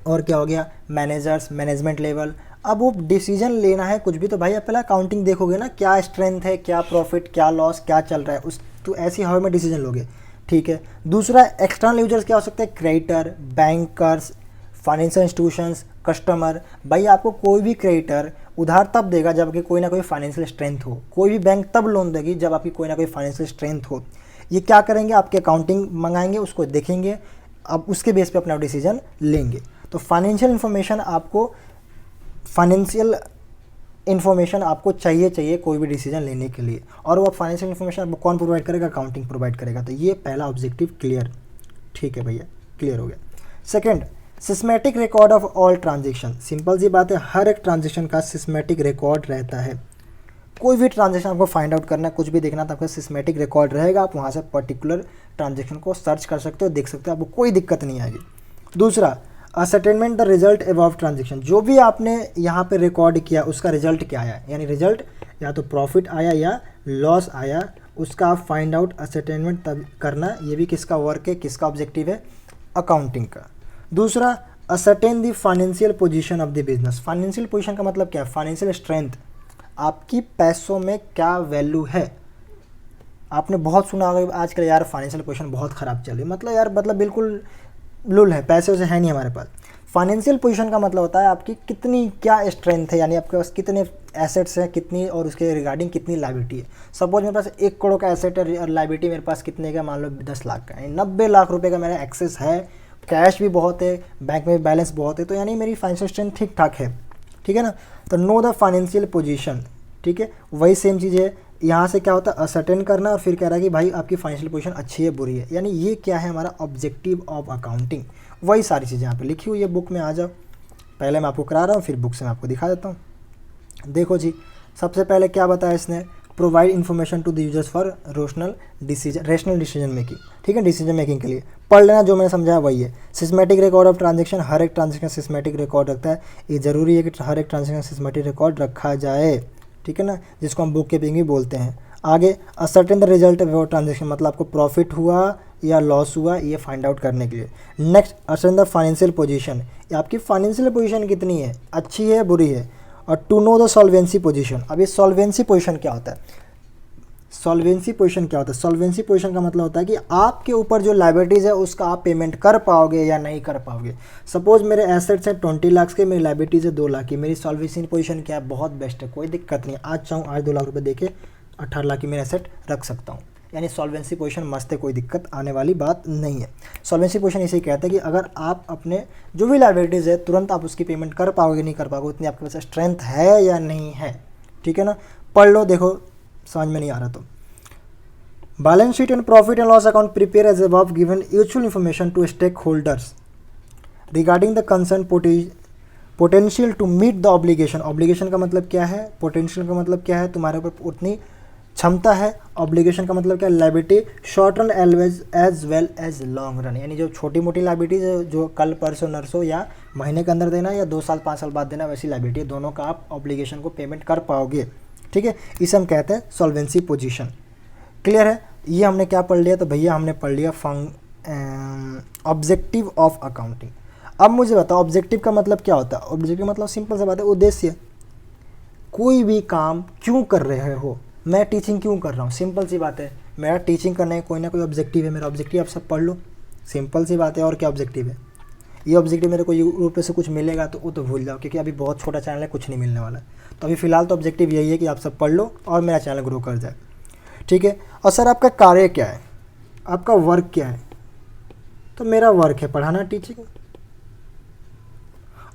Speaker 1: और क्या हो गया? Managers, management level. अब वो डिसीजन लेना है कुछ भी तो भाई आप पहले अकाउंटिंग देखोगे ना, क्या स्ट्रेंथ है, क्या प्रॉफिट, क्या लॉस, क्या चल रहा है, उस तो ऐसी हवा में डिसीजन लोगे, ठीक है। दूसरा एक्सटर्नल यूजर्स क्या हो सकते हैं? Creditor, bankers, financial institutions, customer. भाई आपको कोई भी क्रेडिटर उधार तब देगा जब आपकी कोई ना कोई फाइनेंशियल स्ट्रेंथ हो, कोई भी बैंक तब लोन देगी जब आपकी कोई ना कोई फाइनेंशियल स्ट्रेंथ हो। ये क्या करेंगे? आपके अकाउंटिंग मंगाएंगे, उसको देखेंगे, अब उसके बेस पे अपना डिसीजन लेंगे। तो फाइनेंशियल इन्फॉर्मेशन आपको चाहिए कोई भी डिसीजन लेने के लिए, और वो फाइनेंशियल इन्फॉर्मेशन आपको कौन प्रोवाइड करेगा? अकाउंटिंग प्रोवाइड करेगा। तो ये पहला ऑब्जेक्टिव क्लियर, ठीक है भैया, क्लियर हो गया। Second, systematic record of all transaction. Simple सी बात है, हर एक ट्रांजेक्शन का सिस्मेटिक रिकॉर्ड रहता है। कोई भी ट्रांजेक्शन आपको फाइंड आउट करना है, कुछ भी देखना, तो आपका सिस्मेटिक रिकॉर्ड रहेगा। आप वहाँ से पर्टिकुलर ट्रांजेक्शन को सर्च कर सकते हो, देख सकते हो, आपको कोई दिक्कत नहीं आएगी। दूसरा, ascertainment the result above transaction. जो भी आपने यहाँ पे रिकॉर्ड किया उसका रिजल्ट क्या आया, यानी रिजल्ट या तो प्रॉफिट आया या लॉस आया, उसका आप फाइंड आउट असर्टेनमेंट तब करना। ये भी किसका वर्क है, किसका ऑब्जेक्टिव है? अकाउंटिंग का। दूसरा, ascertain the financial position of the business. Financial position का मतलब क्या है? फाइनेंशियल स्ट्रेंथ, आपकी पैसों में क्या वैल्यू है। आपने बहुत सुना होगा आजकल यार फाइनेंशियल पोजीशन बहुत ख़राब चल रही है, मतलब यार मतलब बिल्कुल लुल है, पैसे वैसे है नहीं हमारे पास। फाइनेंशियल पोजीशन का मतलब होता है आपकी कितनी क्या स्ट्रेंथ है, यानी आपके पास कितने एसेट्स हैं, कितनी, और उसके रिगार्डिंग कितनी लायबिलिटी है। सपोज मेरे पास 1 करोड़ का एसेट है और लायबिलिटी मेरे पास कितने का, मान लो 10 लाख का है, 90 लाख रुपए का मेरा एक्सेस है, कैश भी बहुत है, बैंक में बैलेंस बहुत है, तो यानी मेरी फाइनेंशियल स्ट्रेंथ ठीक ठाक है, ठीक है ना। तो नो द फाइनेंशियल पोजीशन, ठीक है। वही सेम चीज़ है, यहाँ से क्या होता है? असर्टेन करना, और फिर कह रहा है कि भाई आपकी फाइनेंशियल पोजीशन अच्छी है बुरी है, यानी ये क्या है? हमारा ऑब्जेक्टिव ऑफ अकाउंटिंग। वही सारी चीज़ें यहाँ पे लिखी हुई है, बुक में आ जाओ। पहले मैं आपको करा रहा हूँ, फिर बुक से मैं आपको दिखा देता हूँ। देखो जी, सबसे पहले क्या बताया इसने? Provide information to the users for rational decision making, ठीक है, डिसीजन मेकिंग के लिए। पढ़ लेना, जो मैंने समझाया वही है। सिस्मेटिक रिकॉर्ड ऑफ ट्रांजेक्शन, हर एक ट्रांजेक्शन सिस्मेटिक रिकॉर्ड रखता है। ये ज़रूरी है कि हर एक ट्रांजेक्शन सिस्मेटिक रिकॉर्ड रखा जाए, ठीक है ना, जिसको हम बुक कीपिंग भी बोलते हैं। आगे, ascertain the result of transaction, मतलब आपको प्रॉफिट हुआ या लॉस हुआ, ये फाइंड आउट करने के लिए। Next, ascertain the financial position, आपकी फाइनेंशियल पोजीशन कितनी है, अच्छी है बुरी है। और to know the solvency position. अब ये सॉल्वेंसी पोजीशन क्या होता है? सॉल्वेंसी पोजीशन क्या होता है? सॉल्वेंसी पोजीशन का मतलब होता है कि आपके ऊपर जो लायबिलिटीज़ है उसका आप पेमेंट कर पाओगे या नहीं कर पाओगे। सपोज मेरे एसेट्स हैं 20 लाख के, मेरी लायबिलिटीज़ है 2 लाख की, मेरी सॉल्वेंसी पोजीशन क्या है? बहुत बेस्ट है, कोई दिक्कत नहीं। आज चाहूँ आज 2 लाख रुपये दे के 18 लाख की मेरा एसेट रख सकता हूँ। यानी सॉल्वेंसी पोजीशन मस्त है, कोई दिक्कत आने वाली बात नहीं है। सॉल्वेंसी पोजीशन इसे कहते हैं कि अगर आप अपने जो भी लायबिलिटीज़ है तुरंत आप उसकी पेमेंट कर पाओगे नहीं कर पाओगे, उतनी आपके पास स्ट्रेंथ है या नहीं है, ठीक है ना। पढ़ लो, देखो समझ में नहीं आ रहा तो। Balance sheet and profit and loss account prepare as above given useful information to stakeholders regarding the concern potential to meet the obligation. Obligation का मतलब क्या है, पोटेंशियल का मतलब क्या है, तुम्हारे ऊपर उतनी क्षमता है। ऑब्लिगेशन का मतलब क्या है, liability short run as well as long run, यानी जो छोटी मोटी लायबिलिटीज जो कल परसों नरसों या महीने के अंदर देना या 2 साल 5 साल बाद देना, वैसी लायबिलिटी दोनों का आप ऑब्लिगेशन को पेमेंट कर पाओगे, ठीक है। इसे हम कहते हैं सॉल्वेंसी पोजीशन। क्लियर है, ये हमने क्या पढ़ लिया, तो भैया हमने पढ़ लिया ऑब्जेक्टिव ऑफ अकाउंटिंग। अब मुझे बताओ ऑब्जेक्टिव का मतलब क्या होता है। ऑब्जेक्टिव मतलब सिंपल सा बात है, उद्देश्य। कोई भी काम क्यों कर रहे हो, मैं टीचिंग क्यों कर रहा हूँ, सिंपल सी बात है, मेरा टीचिंग करने का कोई ना कोई ऑब्जेक्टिव है। मेरा ऑब्जेक्टिव आप सब पढ़ लो, सिंपल सी बात है। और क्या ऑब्जेक्टिव है, ये ऑब्जेक्टिव मेरे को यूट्यूब पे से कुछ मिलेगा तो वो तो भूल जाओ, क्योंकि अभी बहुत छोटा चैनल है, कुछ नहीं मिलने वाला। तो अभी फ़िलहाल तो ऑब्जेक्टिव यही है कि आप सब पढ़ लो और मेरा चैनल ग्रो कर जाए, ठीक है। और सर आपका कार्य क्या है, आपका वर्क क्या है, तो मेरा वर्क है पढ़ाना, टीचिंग।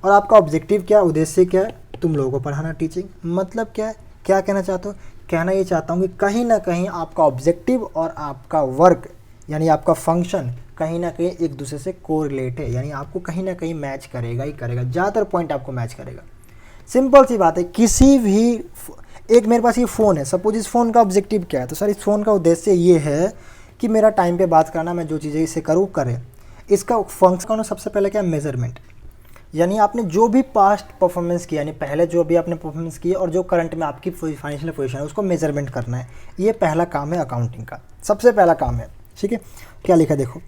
Speaker 1: और आपका ऑब्जेक्टिव क्या है, उद्देश्य क्या है, तुम लोगों को पढ़ाना, टीचिंग। मतलब क्या है, क्या कहना चाहते हो, कहना ये चाहता हूँ कि कहीं ना कहीं आपका ऑब्जेक्टिव और आपका वर्क यानी आपका फंक्शन कहीं ना कहीं एक दूसरे से कोरिलेट है, यानी आपको कहीं ना कहीं मैच करेगा ही करेगा, ज़्यादातर पॉइंट आपको मैच करेगा। सिंपल सी बात है, किसी भी एक मेरे पास ये फ़ोन है, सपोज इस फ़ोन का ऑब्जेक्टिव क्या है, तो सर इस फ़ोन का उद्देश्य ये है कि मेरा टाइम पे बात करना, मैं जो चीज़ें इसे करूँ करें। इसका फंक्शन सबसे पहले क्या है, मेजरमेंट, यानी आपने जो भी पास्ट परफॉर्मेंस किया, यानी पहले जो भी आपने परफॉर्मेंस किया और जो करंट में आपकी फाइनेंशियल पोजीशन है उसको मेजरमेंट करना है। ये पहला काम है अकाउंटिंग का, सबसे पहला काम है, ठीक है। क्या लिखा देखो,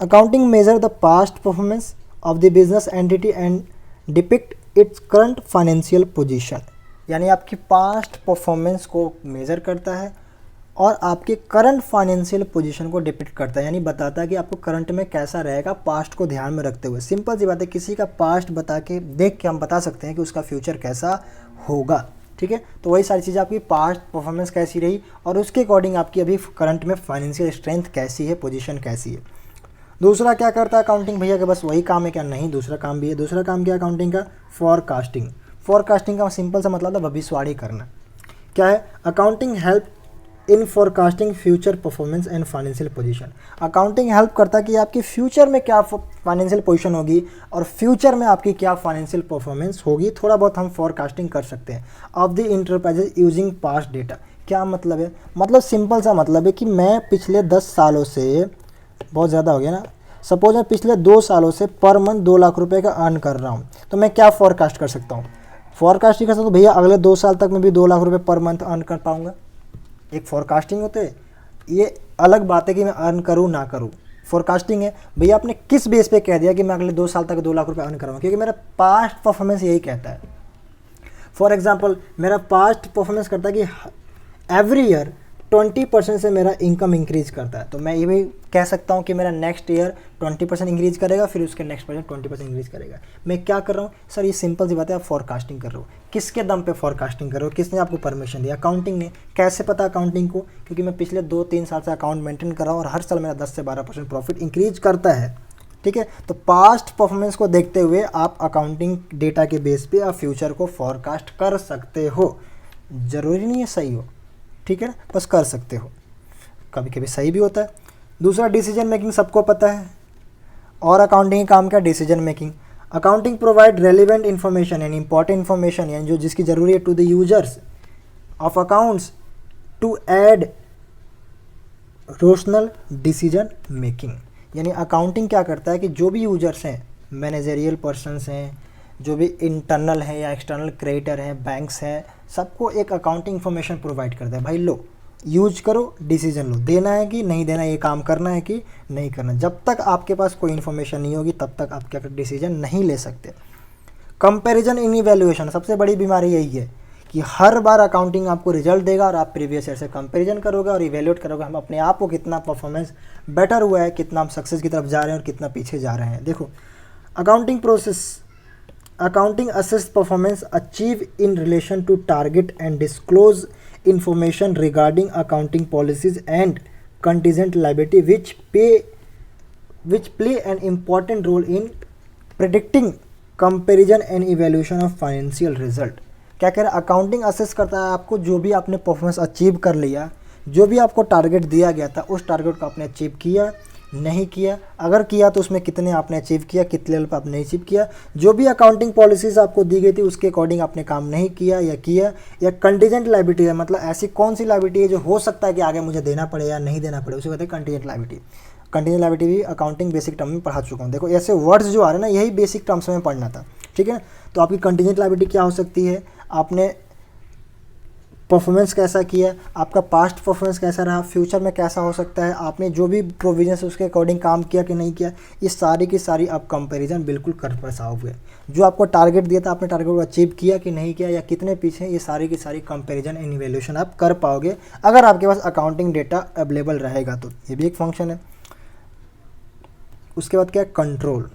Speaker 1: accounting measure the past performance of the business entity and depict its current financial position, यानी आपकी पास्ट परफॉर्मेंस को मेज़र करता है और आपके करंट फाइनेंशियल पोजीशन को डिपिक्ट करता है, यानी बताता है कि आपको करंट में कैसा रहेगा पास्ट को ध्यान में रखते हुए। सिंपल सी बात है, किसी का पास्ट बता के देख के हम बता सकते हैं कि उसका फ्यूचर कैसा होगा, ठीक है। तो वही सारी चीज़ें, आपकी पास्ट परफॉर्मेंस कैसी रही और उसके अकॉर्डिंग आपकी अभी करंट में फाइनेंशियल स्ट्रेंथ कैसी है, पोजीशन कैसी है। दूसरा क्या करता है अकाउंटिंग, भैया के बस वही काम है क्या, नहीं, दूसरा काम भी है। दूसरा काम क्या है अकाउंटिंग का, फॉरकास्टिंग। फॉरकास्टिंग का सिंपल सा मतलब है भविष्यवाणी करना। क्या है, accounting help in forecasting future performance and financial position. Accounting help करता है कि आपकी फ्यूचर में क्या फाइनेंशियल पोजीशन होगी और फ्यूचर में आपकी क्या फाइनेंशियल परफॉर्मेंस होगी, थोड़ा बहुत हम फॉरकास्टिंग कर सकते हैं of the enterprises using past data. क्या मतलब है, मतलब सिंपल सा मतलब है कि मैं पिछले 10 सालों से, बहुत ज़्यादा हो गया ना, सपोज मैं पिछले 2 सालों से पर मंथ 2 लाख रुपए का अर्न कर रहा हूँ, तो मैं क्या फॉरकास्ट कर सकता हूँ, फॉरकास्टिंग कर सकता हूँ भैया अगले 2 साल तक मैं भी 2 लाख रुपए पर मंथ अर्न कर पाऊँगा। एक फॉरकास्टिंग होते हैं, ये अलग बात है कि मैं अर्न करूँ ना करूँ, फॉरकास्टिंग है भैया आपने किस बेस पे कह दिया कि मैं अगले 2 साल तक 2 लाख रुपए अर्न करूँगा, क्योंकि मेरा पास्ट परफॉर्मेंस यही कहता है। फॉर एग्जांपल मेरा पास्ट परफॉर्मेंस करता है कि एवरी ईयर 20% से मेरा इनकम इंक्रीज करता है, तो मैं ये भी कह सकता हूँ कि मेरा नेक्स्ट ईयर 20% इंक्रीज करेगा, फिर उसके नेक्स्ट ईयर 20% इंक्रीज करेगा। मैं क्या कर रहा हूँ सर, ये सिंपल सी बात है, आप फॉरकास्टिंग कर रहे हो। किसके दम पे फॉरकास्टिंग कर रहे हो, किसने आपको परमिशन दिया, अकाउंटिंग ने। कैसे पता अकाउंटिंग को, क्योंकि मैं पिछले 2-3 साल से अकाउंट मेंटेन कर रहा हूँ और हर साल मेरा 10 से 12% प्रॉफिट इंक्रीज करता है, ठीक है। तो पास्ट परफॉर्मेंस को देखते हुए आप अकाउंटिंग डेटा के बेस पे आप फ्यूचर को फॉरकास्ट कर सकते हो, ज़रूरी नहीं है सही हो, ठीक है ना, बस कर सकते हो, कभी कभी सही भी होता है। दूसरा डिसीजन मेकिंग, सबको पता है, और अकाउंटिंग का काम क्या, decision making. Accounting provide relevant information यानी इंपॉर्टेंट इन्फॉर्मेशन, यानी जो जिसकी ज़रूरी है to the users of accounts to aid rational decision making. यानी अकाउंटिंग क्या करता है कि जो भी यूजर्स हैं, मैनेजरियल पर्सनस हैं, जो भी इंटरनल है या एक्सटर्नल क्रेडिटर हैं, बैंक्स हैं, सबको एक अकाउंटिंग इन्फॉर्मेशन प्रोवाइड करता है। भाई लो, यूज करो, डिसीजन लो, देना है कि नहीं देना, ये काम करना है कि नहीं करना। जब तक आपके पास कोई इन्फॉर्मेशन नहीं होगी तब तक आप क्या डिसीजन नहीं ले सकते। कंपैरिजन इन इवैल्यूएशन, सबसे बड़ी बीमारी यही है कि हर बार अकाउंटिंग आपको रिजल्ट देगा और आप प्रीवियस ईयर से कंपैरिजन करोगे और इवैल्यूएट करोगे हम अपने आप को कितना परफॉर्मेंस बेटर हुआ है, कितना हम सक्सेस की तरफ जा रहे हैं और कितना पीछे जा रहे हैं। देखो accounting process, accounting assess performance achieve in relation to target and disclose information regarding accounting policies and contingent liability which play an important role in predicting comparison and evaluation of financial result। क्या कह रहा है, accounting assess करता है आपको जो भी आपने परफॉर्मेंस अचीव कर लिया, जो भी आपको टारगेट दिया गया था उस टारगेट को आपने अचीव किया नहीं किया, अगर किया तो उसमें कितने आपने अचीव किया, कितने लेवल पर आपने अचीव किया, जो भी अकाउंटिंग पॉलिसीज़ आपको दी गई थी उसके अकॉर्डिंग आपने काम नहीं किया, या कंटीजेंट लायबिलिटी है, मतलब ऐसी कौन सी लायबिलिटी है जो हो सकता है कि आगे मुझे देना पड़े या नहीं देना पड़े, उसे कहते हैं कंटीजेंट लायबिलिटी। कंटीजेंट लायबिलिटी भी अकाउंटिंग बेसिक टर्म में पढ़ा चुका हूँ। देखो ऐसे वर्ड्स जो आ रहे हैं ना, यही बेसिक टर्म्स में पढ़ना था, ठीक है। तो आपकी कंटीजेंट लायबिलिटी क्या हो सकती है, आपने परफॉर्मेंस कैसा किया, आपका पास्ट परफॉर्मेंस कैसा रहा, फ्यूचर में कैसा हो सकता है, आपने जो भी प्रोविजन है उसके अकॉर्डिंग काम किया कि नहीं किया, ये सारी की सारी आप कंपैरिजन बिल्कुल कर पाओगे। जो आपको टारगेट दिया था आपने टारगेट को अचीव किया कि नहीं किया, या कितने पीछे, ये सारी की सारी कंपैरिजन एंड इवैल्यूएशन आप कर पाओगे अगर आपके पास अकाउंटिंग डेटा अवेलेबल रहेगा तो। ये भी एक फंक्शन है। उसके बाद क्या है, control.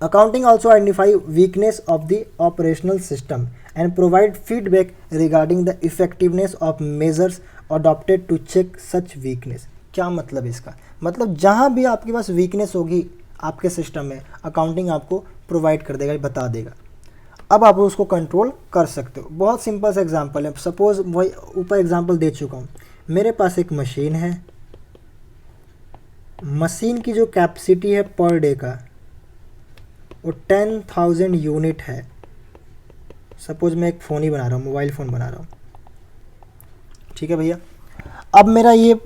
Speaker 1: Accounting also identify weakness of the operational system and provide feedback regarding the effectiveness of measures adopted to check such weakness। क्या मतलब इसका, मतलब जहाँ भी आपके पास वीकनेस होगी आपके सिस्टम में, अकाउंटिंग आपको प्रोवाइड कर देगा, बता देगा। अब आप उसको कंट्रोल कर सकते हो। बहुत सिंपल सा एग्जांपल है, सपोज वही ऊपर एग्जांपल दे चुका हूँ। मेरे पास एक मशीन है, मशीन की जो कैपेसिटी है पर डे का वो 10,000 यूनिट है। सपोज मैं एक फ़ोन ही बना रहा हूँ, मोबाइल फ़ोन बना रहा हूँ, ठीक है भैया। अब मेरा ये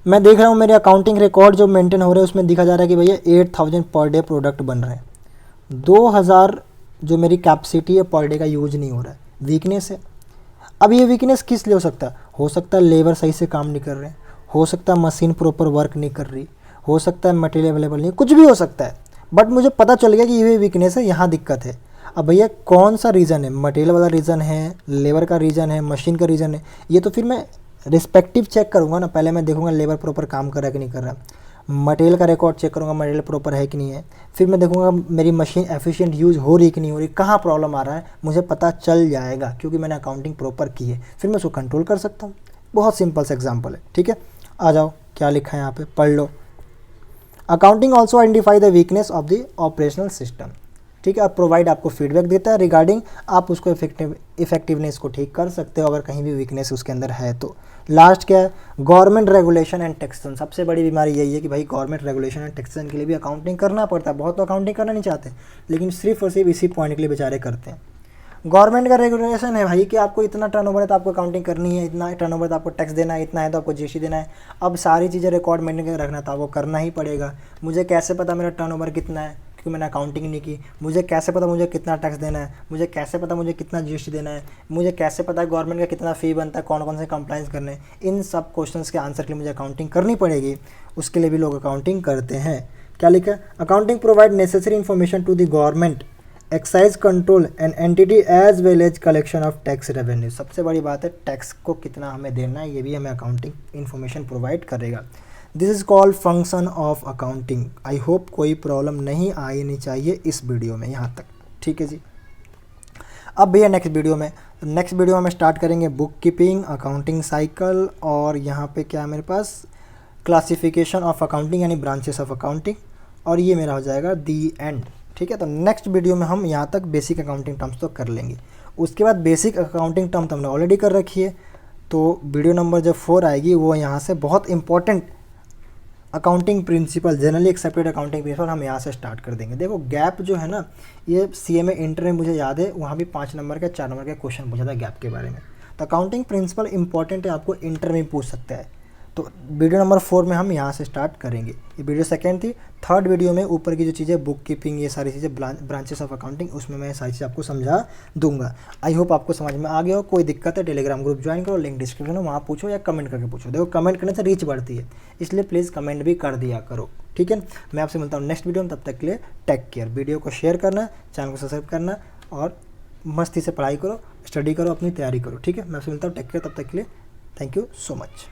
Speaker 1: मैं देख रहा हूँ मेरे अकाउंटिंग रिकॉर्ड जो मेंटेन हो रहे हैं उसमें दिखा जा रहा है कि भैया 8,000 पर डे प्रोडक्ट बन रहे हैं, 2,000 जो मेरी कैपेसिटी है पर डे का यूज नहीं हो रहा है, वीकनेस है। अब ये वीकनेस किस लिए हो सकता है लेबर सही से काम नहीं कर रहे, हो सकता है मशीन प्रॉपर वर्क नहीं कर रही, हो सकता है मटेरियल अवेलेबल नहीं, कुछ भी हो सकता है, बट मुझे पता चल गया कि ये वीकनेस है, यहाँ दिक्कत है। अब भैया कौन सा रीज़न है, मटेरियल वाला रीज़न है, लेबर का रीज़न है, मशीन का रीज़न है, ये तो फिर मैं रिस्पेक्टिव चेक करूँगा ना। पहले मैं देखूँगा लेबर प्रॉपर काम कर रहा है कि नहीं कर रहा, मटेरियल का रिकॉर्ड चेक करूँगा मटेरियल प्रॉपर है कि नहीं है, फिर मैं देखूँगा मेरी मशीन एफिशिएंट यूज़ हो रही कि नहीं हो रही, कहाँ प्रॉब्लम आ रहा है, मुझे पता चल जाएगा क्योंकि मैंने अकाउंटिंग प्रॉपर की है, फिर मैं उसको कंट्रोल कर सकता हूँ। बहुत सिंपल सा एग्जाम्पल है, ठीक है। आ जाओ क्या लिखा है यहाँ पे, पढ़ लो। Accounting also identify the weakness of the operational system, ठीक है। और प्रोवाइड आपको फीडबैक देता है रिगार्डिंग, आप उसको इफेक्टिवनेस को ठीक कर सकते हो अगर कहीं भी वीकनेस उसके अंदर है तो। लास्ट क्या है, गवर्नमेंट रेगुलेशन एंड टैक्सेशन। सबसे बड़ी बीमारी यही है कि भाई गवर्नमेंट रेगुलेशन एंड टैक्सेशन के लिए भी अकाउंटिंग करना पड़ता है। बहुत तो अकाउंटिंग करना नहीं चाहते, लेकिन सिर्फ और सिर्फ इसी पॉइंट के लिए बेचारे करते हैं। गवर्नमेंट का रेगुलेशन है भाई कि आपको इतना टर्नओवर है तो आपको अकाउंटिंग करनी है, इतना टर्नओवर है तो आपको टैक्स देना है, इतना है तो आपको जीएसटी देना है। अब सारी चीज़ें रिकॉर्ड मेंटेन कर रखना था, वो करना ही पड़ेगा। मुझे कैसे पता मेरा टर्नओवर कितना है क्योंकि मैंने अकाउंटिंग नहीं की, मुझे कैसे पता मुझे कितना टैक्स देना है, मुझे कैसे पता मुझे कितना जीएसटी देना है, मुझे कैसे पता है गवर्नमेंट का कितना फ़ी बनता है, कौन कौन से कंप्लाइंस करने हैं। इन सब क्वेश्चंस के आंसर के लिए मुझे अकाउंटिंग करनी पड़ेगी, उसके लिए भी लोग अकाउंटिंग करते हैं। क्या लिखा है, accounting provide necessary information to the government excise control and entity as well as collection of tax revenue. सबसे बड़ी बात है टैक्स को कितना हमें देना है, ये भी हमें अकाउंटिंग इन्फॉर्मेशन प्रोवाइड करेगा। This is called function of accounting. I hope कोई प्रॉब्लम नहीं आनी चाहिए इस वीडियो में यहाँ तक, ठीक है जी। अब भैया नेक्स्ट वीडियो में हम स्टार्ट करेंगे बुक कीपिंग, अकाउंटिंग साइकिल, और यहाँ पे क्या है मेरे पास क्लासिफिकेशन ऑफ अकाउंटिंग यानी ब्रांचेस ऑफ अकाउंटिंग, और ये मेरा हो जाएगा दी एंड, ठीक है। तो नेक्स्ट वीडियो में हम यहाँ तक बेसिक अकाउंटिंग टर्म्स तो कर लेंगे, उसके बाद बेसिक अकाउंटिंग टर्म तो हमने ऑलरेडी कर रखी है। तो वीडियो नंबर जब 4 आएगी वो यहाँ से बहुत important accounting principle, generally accepted accounting principle हम यहाँ से स्टार्ट कर देंगे। देखो गैप जो है ना, ये सीएमए इंटर में मुझे याद है वहाँ भी 5 नंबर का 4 नंबर का क्वेश्चन पूछा था गैप के बारे में। तो अकाउंटिंग प्रिंसिपल इंपॉर्टेंट है, आपको इंटर में पूछ सकता है। तो वीडियो नंबर 4 में हम यहाँ से स्टार्ट करेंगे। ये वीडियो सेकंड थी। थर्ड वीडियो में ऊपर की जो चीज़ें बुक कीपिंग, ये सारी चीज़ें ब्रांचेस ऑफ अकाउंटिंग, उसमें मैं सारी चीज़ें आपको समझा दूंगा। आई होप आपको समझ में आ गया हो। कोई दिक्कत है टेलीग्राम ग्रुप ज्वाइन करो, लिंक डिस्क्रिप्शन में, वहाँ पूछो या कमेंट करके पूछो। देखो कमेंट करने से रीच बढ़ती है, इसलिए प्लीज़ कमेंट भी कर दिया करो, ठीक है। मैं आपसे मिलता हूँ नेक्स्ट वीडियो में, तब तक के लिए टेक केयर। वीडियो को शेयर करना, चैनल को सब्सक्राइब करना, और मस्ती से पढ़ाई करो, स्टडी करो, अपनी तैयारी करो, ठीक है। मैं आपसे मिलता हूँ, टेक केयर, तब तक के लिए थैंक यू सो मच।